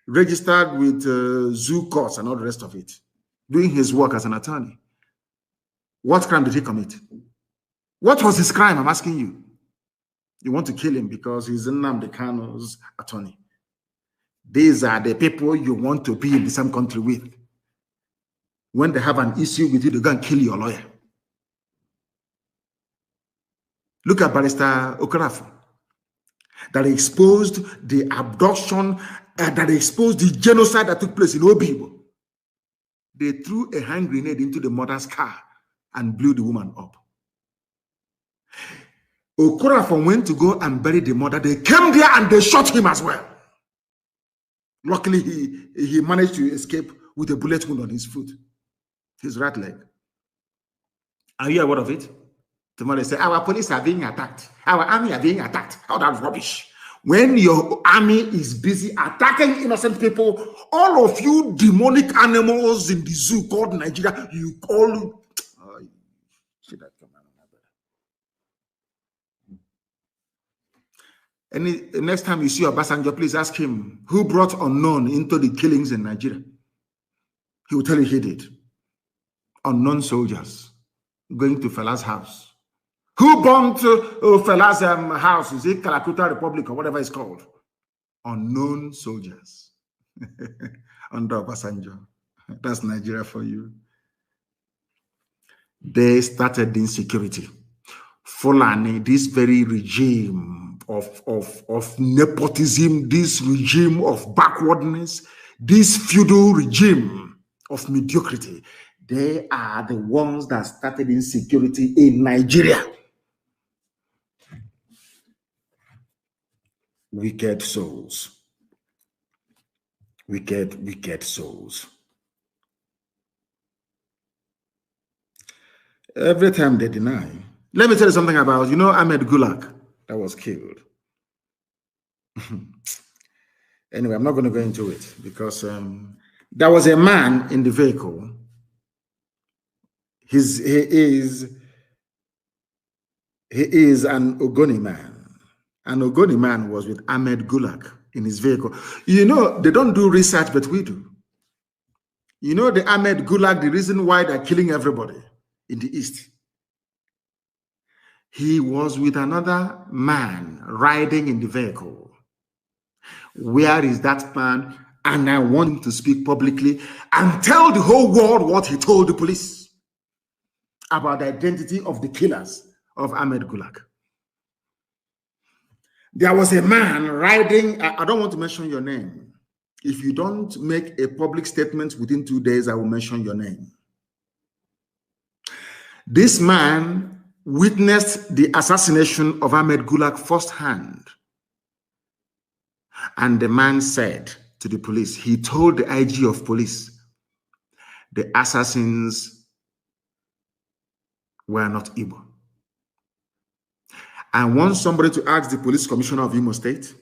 registered with zoo courts and all the rest of it, doing his work as an attorney. What crime did he commit? What was his crime? I'm asking you. You want to kill him because he's Nnamdi Kanu's attorney. These are the people you want to be in the same country with. When they have an issue with you, they go and kill your lawyer. Look at Barrister Okorafor, that exposed the abduction, that exposed the genocide that took place in Obibo. They threw a hand grenade into the mother's car and blew the woman up. Okorafor went to go and bury the mother. They came there and they shot him as well. Luckily, he managed to escape with a bullet wound on his foot, his right leg. Are you aware of it? Tomorrow they say, our police are being attacked. Our army are being attacked. How that's rubbish. When your army is busy attacking innocent people, all of you demonic animals in the zoo called Nigeria, you call... Next time you see Obasanjo, please ask him who brought unknown into the killings in Nigeria. He will tell you he did. Unknown soldiers going to Fela's house. Who bombed Fela's house? Is it Calcutta Republic or whatever it's called? Unknown soldiers under Obasanjo. That's Nigeria for you. They started the insecurity. Fulani, this very regime of nepotism, this regime of backwardness, this feudal regime of mediocrity, they are the ones that started insecurity in Nigeria. Wicked souls. Wicked souls. Every time they deny. Let me tell you something about, Ahmed Gulag that was killed. Anyway, I'm not going to go into it because there was a man in the vehicle. He is an Ogoni man. An Ogoni man was with Ahmed Gulag in his vehicle. They don't do research, but we do. The Ahmed Gulag, the reason why they're killing everybody in the East. He was with another man riding in the vehicle. Where is that man? And I want him to speak publicly and tell the whole world what he told the police about the identity of the killers of Ahmed Gulag. There was a man riding, I don't want to mention your name. If you don't make a public statement within 2 days, I will mention your name. This man witnessed the assassination of Ahmed Gulag firsthand. And the man said to the police, he told the IG of police, the assassins were not Igbo. I want somebody to ask the police commissioner of Imo State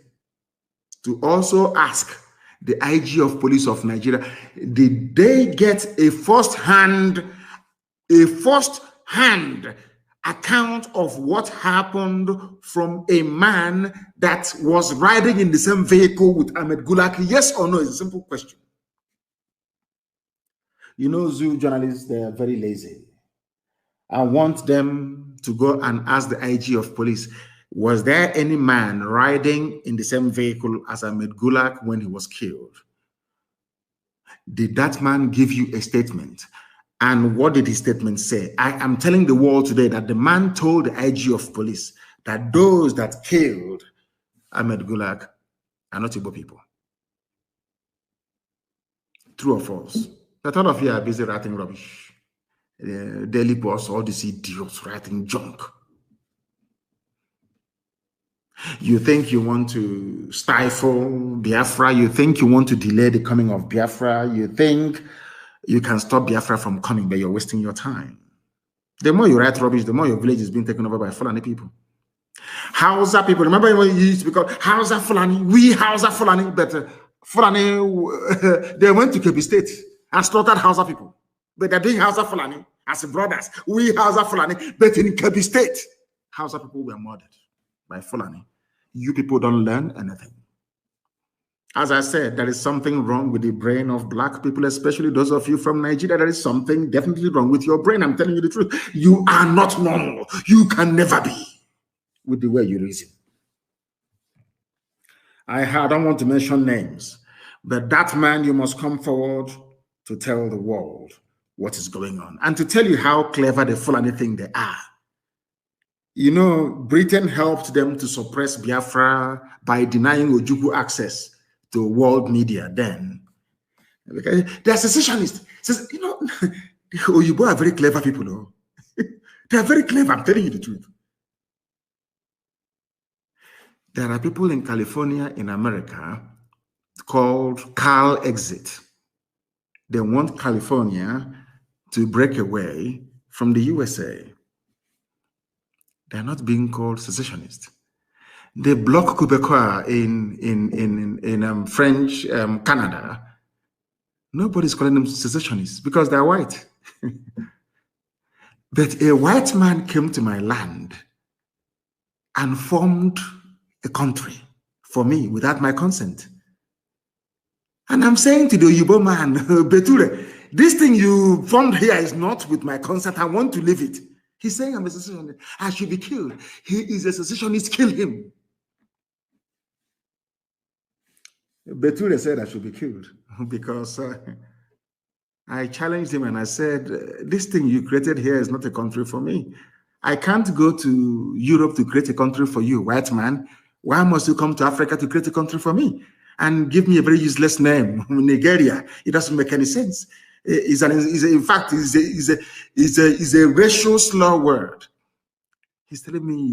to also ask the IG of police of Nigeria, did they get a first-hand account of what happened from a man that was riding in the same vehicle with Ahmed Gulag? Yes or no? It's a simple question. Zoo journalists, they are very lazy. I want them to go and ask the IG of police, was there any man riding in the same vehicle as Ahmed Gulag when he was killed? Did that man give you a statement? And what did his statement say? I am telling the world today that the man told the IG of police that those that killed Ahmed Gulag are not Igbo people. True or false? But all of you are busy writing rubbish. Daily Post, all these idiots writing junk. You think you want to stifle Biafra. You think you want to delay the coming of Biafra. You think you can stop Biafra from coming, but you're wasting your time. The more you write rubbish, the more your village is being taken over by Fulani people. Hausa people, remember when you used to be called Hausa Fulani? We Hausa Fulani, but Fulani, they went to Kebbi State and slaughtered Hausa people. But they're doing Hausa Fulani as brothers. We Hausa Fulani, but in Kebbi State, Hausa people were murdered by Fulani. You people don't learn anything. As I said, there is something wrong with the brain of black people, especially those of you from Nigeria. There is something definitely wrong with your brain. I'm telling you the truth. You are not normal. You can never be with the way you reason. I don't want to mention names, but that man, you must come forward to tell the world what is going on and to tell you how clever the Fulani think they are. You know, Britain helped them to suppress Biafra by denying Ojukwu access to world media then. Because they're secessionists. You know, the Oyibo are very clever people. No? They are very clever, I'm telling you the truth. There are people in California, in America, called Cal Exit. They want California to break away from the USA. They're not being called secessionists. They block Quebecois in French Canada. Nobody's calling them secessionists because they're white. But a white man came to my land and formed a country for me without my consent. And I'm saying to the Oyibo man, Beture, this thing you formed here is not with my consent. I want to leave it. He's saying I'm a secessionist. I should be killed. He is a secessionist. Kill him. Beture said I should be killed because I challenged him and I said, this thing you created here is not a country for me. I can't go to Europe to create a country for you, white man. Why must you come to Africa to create a country for me? And give me a very useless name, Nigeria. It doesn't make any sense. In fact, it's a racial slur word. He's telling me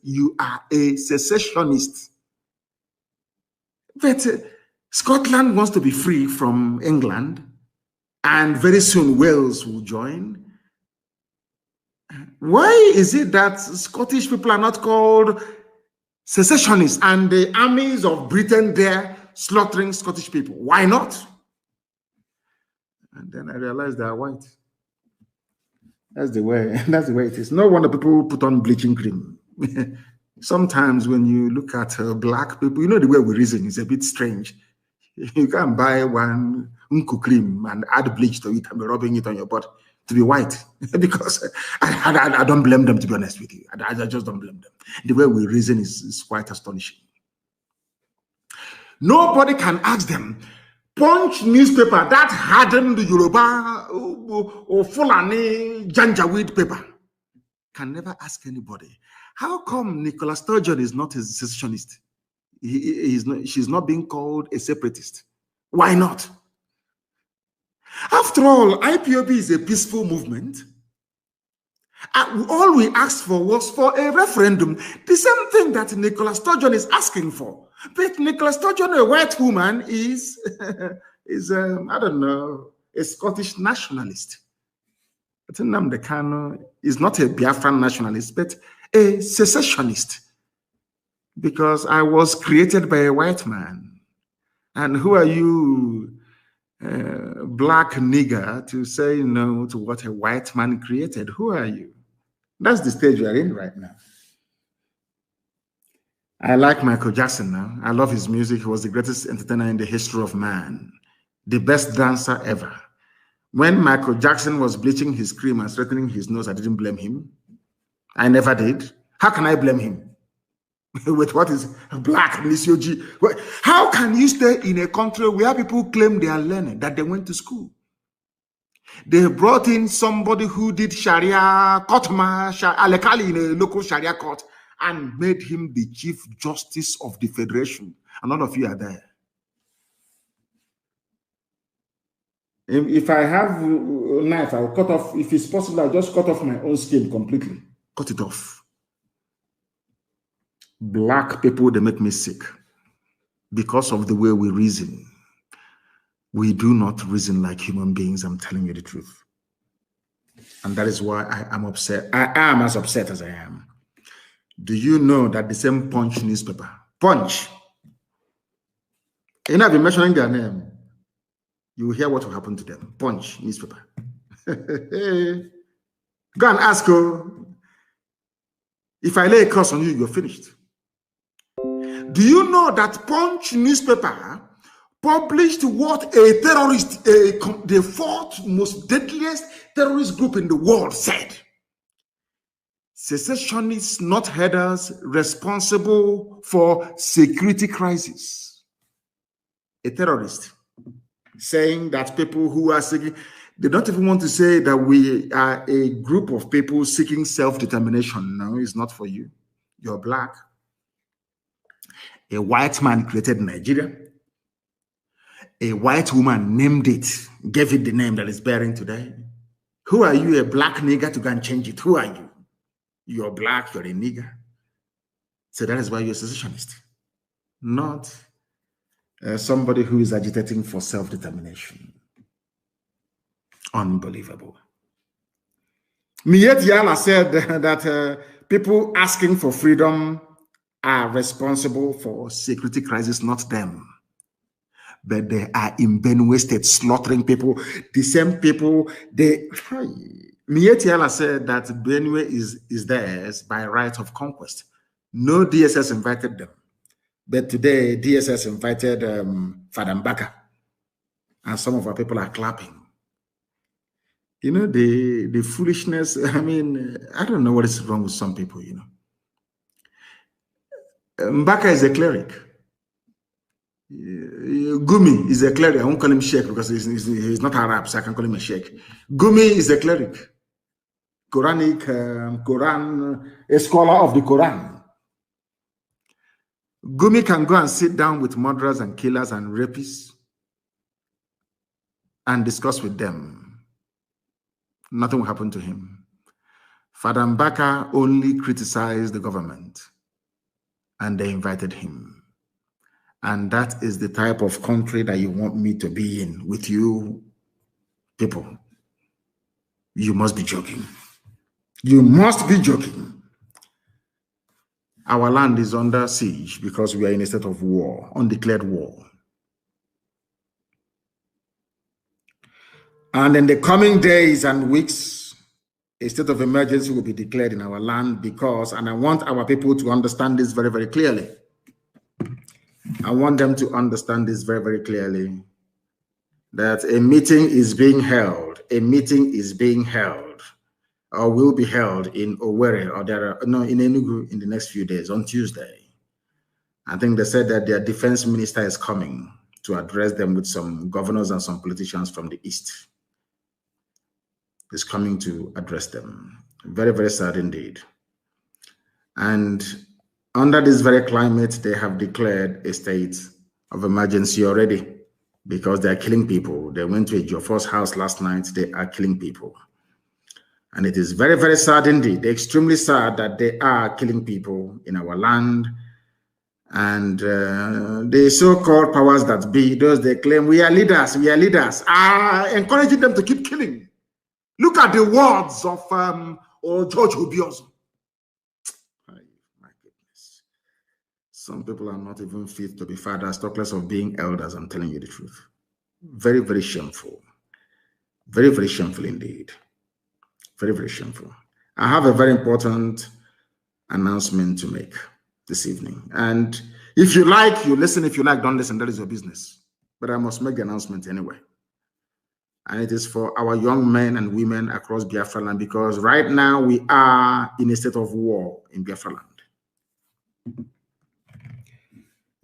you are a secessionist. But Scotland wants to be free from England, and very soon Wales will join. Why is it that Scottish people are not called secessionists and the armies of Britain there slaughtering Scottish people? Why not? And then I realized they are white. That's the way it is. No wonder people put on bleaching cream. Sometimes when you look at black people, you know the way we reason is a bit strange. You can buy one unku cream and add bleach to it and be rubbing it on your body to be white. Because I don't blame them, to be honest with you. I just don't blame them. The way we reason is quite astonishing. Nobody can ask them, Punch newspaper that hardened the Yoruba or Fulani Janjaweed paper can never ask anybody, how come Nicola Sturgeon is not a secessionist? She's not being called a separatist. Why not? After all, IPOB is a peaceful movement. All we asked for was for a referendum, the same thing that Nicola Sturgeon is asking for. But Nicola Sturgeon, a white woman, is I don't know, a Scottish nationalist. But Nnamdi Kanu is not a Biafran nationalist, but a secessionist. Because I was created by a white man. And who are you, black nigger, to say no to what a white man created? Who are you? That's the stage we are in right now. I like Michael Jackson now. I love his music. He was the greatest entertainer in the history of man. The best dancer ever. When Michael Jackson was bleaching his cream and straightening his nose, I didn't blame him. I never did. How can I blame him? With what is black, Nisioji? How can you stay in a country where people claim they are learning, that they went to school? They brought in somebody who did Sharia, Kotma, Alekali in a local Sharia court, and made him the Chief Justice of the Federation. And all of you are there. If I have a knife, I'll cut off. If it's possible, I'll just cut off my own skin completely. Cut it off. Black people, they make me sick because of the way we reason. We do not reason like human beings. I'm telling you the truth. And that is why I am upset. I am as upset as I am. Do you know that the same Punch newspaper, Punch, and I've been mentioning their name, you will hear what will happen to them. Punch newspaper. Go and ask her. If I lay a curse on you, you're finished. Do you know that Punch newspaper published what a terrorist, the fourth most deadliest terrorist group in the world said? Secessionists, not headers, responsible for security crisis. A terrorist saying that people who are seeking, they don't even want to say that we are a group of people seeking self-determination. No, it's not for you. You're black. A white man created Nigeria. A white woman named it, gave it the name that it's bearing today. Who are you, a black nigger, to go and change it? Who are you? You're black, you're a nigger. So that is why you're a secessionist. Not somebody who is agitating for self-determination. Unbelievable. Miet Yala said that people asking for freedom are responsible for security crisis, not them. But they are in Benue State slaughtering people. The same people, Miet Yala said that Benue is theirs by right of conquest. No DSS invited them. But today, DSS invited Father Mbaka, and some of our people are clapping. You know, the foolishness, I mean, I don't know what is wrong with some people, you know. Mbaka is a cleric. Gumi is a cleric. I won't call him sheikh because he's not Arab, so I can call him a sheikh. Gumi is a cleric. Quran, a scholar of the Quran. Gumi can go and sit down with murderers and killers and rapists and discuss with them. Nothing will happen to him. Father Mbaka only criticized the government and they invited him. And that is the type of country that you want me to be in with you people. You must be joking. You must be joking. Our land is under siege because we are in a state of war, undeclared war. And in the coming days and weeks, a state of emergency will be declared in our land because, and I want our people to understand this very, very clearly. I want them to understand this very, very clearly, that a meeting is being held. A meeting is being held or will be held in Owerri or in Enugu in the next few days on Tuesday. I think they said that their defense minister is coming to address them with some governors and some politicians from the East. Is coming to address them. Very, very sad indeed. And under this very climate, they have declared a state of emergency already because they are killing people. They went to a Jofor's house last night. They are killing people. And it is very, very sad indeed. They're extremely sad that they are killing people in our land. And the so-called powers that be, those they claim, we are leaders, are encouraging them to keep killing. Look at the words of George Obiozo. My goodness. Some people are not even fit to be fathers, talk less of being elders. I'm telling you the truth. Very, very shameful. Very, very shameful indeed. Very, very shameful. I have a very important announcement to make this evening. And if you like, you listen. If you like, don't listen. That is your business. But I must make the announcement anyway. And it is for our young men and women across Biafra land, because right now we are in a state of war in Biafra land.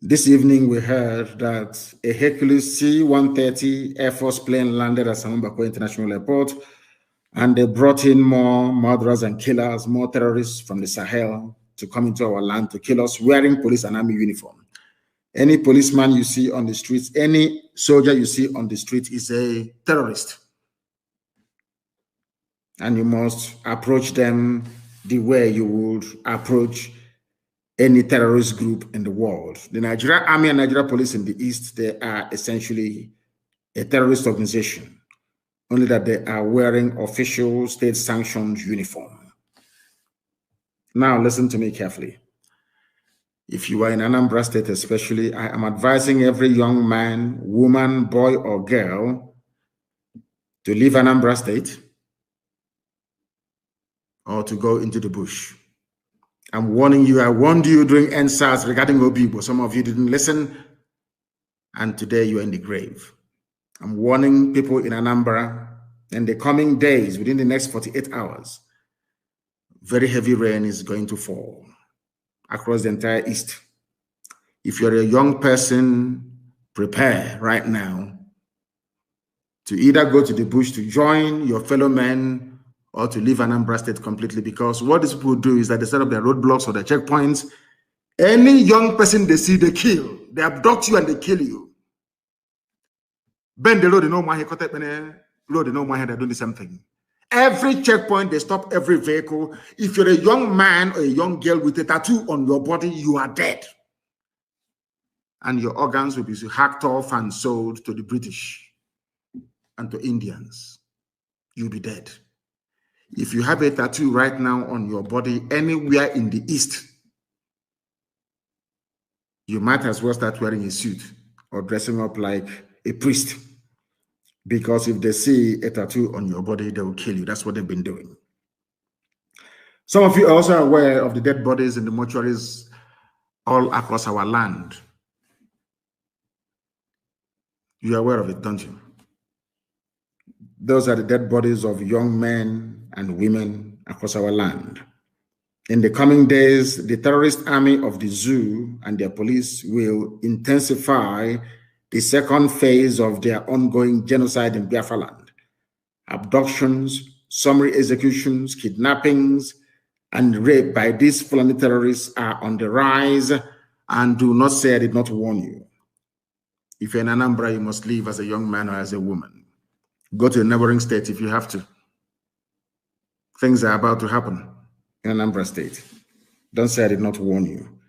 This evening we heard that a Hercules C-130 Air Force plane landed at Samambako International Airport, and they brought in more murderers and killers, more terrorists from the Sahel to come into our land to kill us wearing police and army uniform. Any policeman you see on the streets, any soldier you see on the street is a terrorist. And you must approach them the way you would approach any terrorist group in the world. The Nigerian Army and Nigeria Police in the East, they are essentially a terrorist organization, only that they are wearing official state-sanctioned uniform. Now, listen to me carefully. If you are in Anambra State especially, I am advising every young man, woman, boy, or girl to leave Anambra State or to go into the bush. I'm warning you, I warned you during NSAS regarding Obibo. Some of you didn't listen, and today you're in the grave. I'm warning people in Anambra, in the coming days, within the next 48 hours, very heavy rain is going to fall across the entire East. If you're a young person, prepare right now to either go to the bush to join your fellow men or to leave Anambra State completely, because what these people do is that they set up their roadblocks or their checkpoints. Any young person they see, they kill. They abduct you and they kill you. Bend the road, they know my road, they know my head, they're doing the same thing. Every checkpoint, they stop every vehicle. If you're a young man or a young girl with a tattoo on your body, you are dead. And your organs will be hacked off and sold to the British and to Indians. You'll be dead. If you have a tattoo right now on your body anywhere in the East, you might as well start wearing a suit or dressing up like a priest. Because if they see a tattoo on your body, they will kill you. That's what they've been doing. Some of you are also aware of the dead bodies in the mortuaries all across our land. You're aware of it, don't you? Those are the dead bodies of young men and women across our land. In the coming days, the terrorist army of the zoo and their police will intensify the second phase of their ongoing genocide in Biafra land. Abductions, summary executions, kidnappings, and rape by these Fulani terrorists are on the rise, and do not say I did not warn you. If you're in Anambra, you must leave as a young man or as a woman. Go to a neighboring state if you have to. Things are about to happen in Anambra State. Don't say I did not warn you.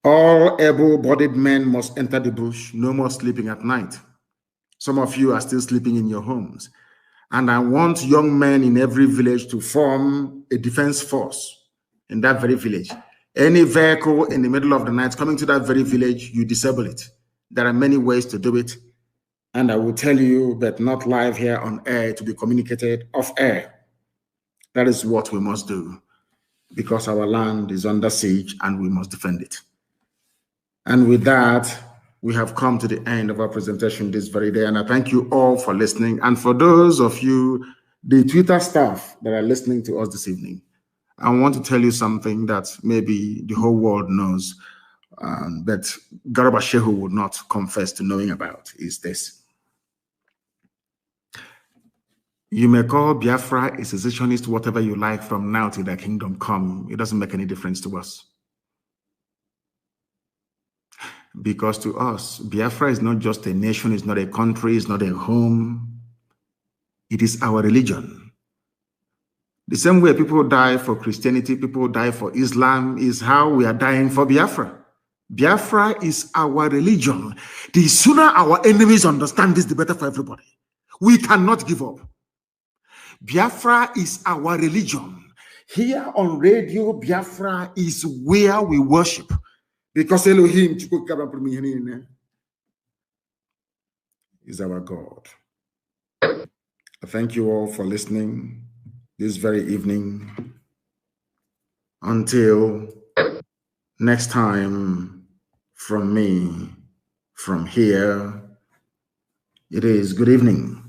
All able-bodied men must enter the bush. No more sleeping at night. Some of you are still sleeping in your homes. And I want young men in every village to form a defense force in that very village. Any vehicle in the middle of the night coming to that very village, you disable it. There are many ways to do it. And I will tell you, but not live here on air, to be communicated off air. That is what we must do, because our land is under siege and we must defend it. And with that, we have come to the end of our presentation this very day. And I thank you all for listening. And for those of you, the Twitter staff that are listening to us this evening, I want to tell you something that maybe the whole world knows, but Garba Shehu would not confess to knowing about, is this. You may call Biafra a secessionist, whatever you like, from now till the kingdom come. It doesn't make any difference to us. Because to us, Biafra is not just a nation, it's not a country, it's not a home. It is our religion. The same way people die for Christianity, people die for Islam, is how we are dying for Biafra. Biafra is our religion. The sooner our enemies understand this, the better for everybody. We cannot give up. Biafra is our religion. Here on radio, Biafra is where we worship. Because Elohim is our God. I thank you all for listening this very evening. Until next time, from me, from here, it is good evening.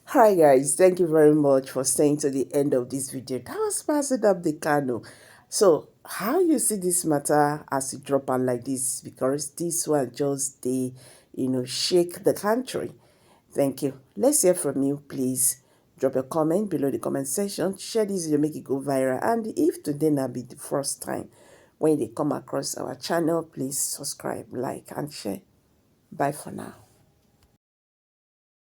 Hi guys, thank you very much for staying to the end of this video. That was Nnamdi Kanu. So how you see this matter as it drop on like this, because this one just they shake the country. Thank you. Let's hear from you, please. Drop a comment below the comment section. Share this video, make it go viral. And if today not be the first time when they come across our channel, please subscribe, like, and share. Bye for now.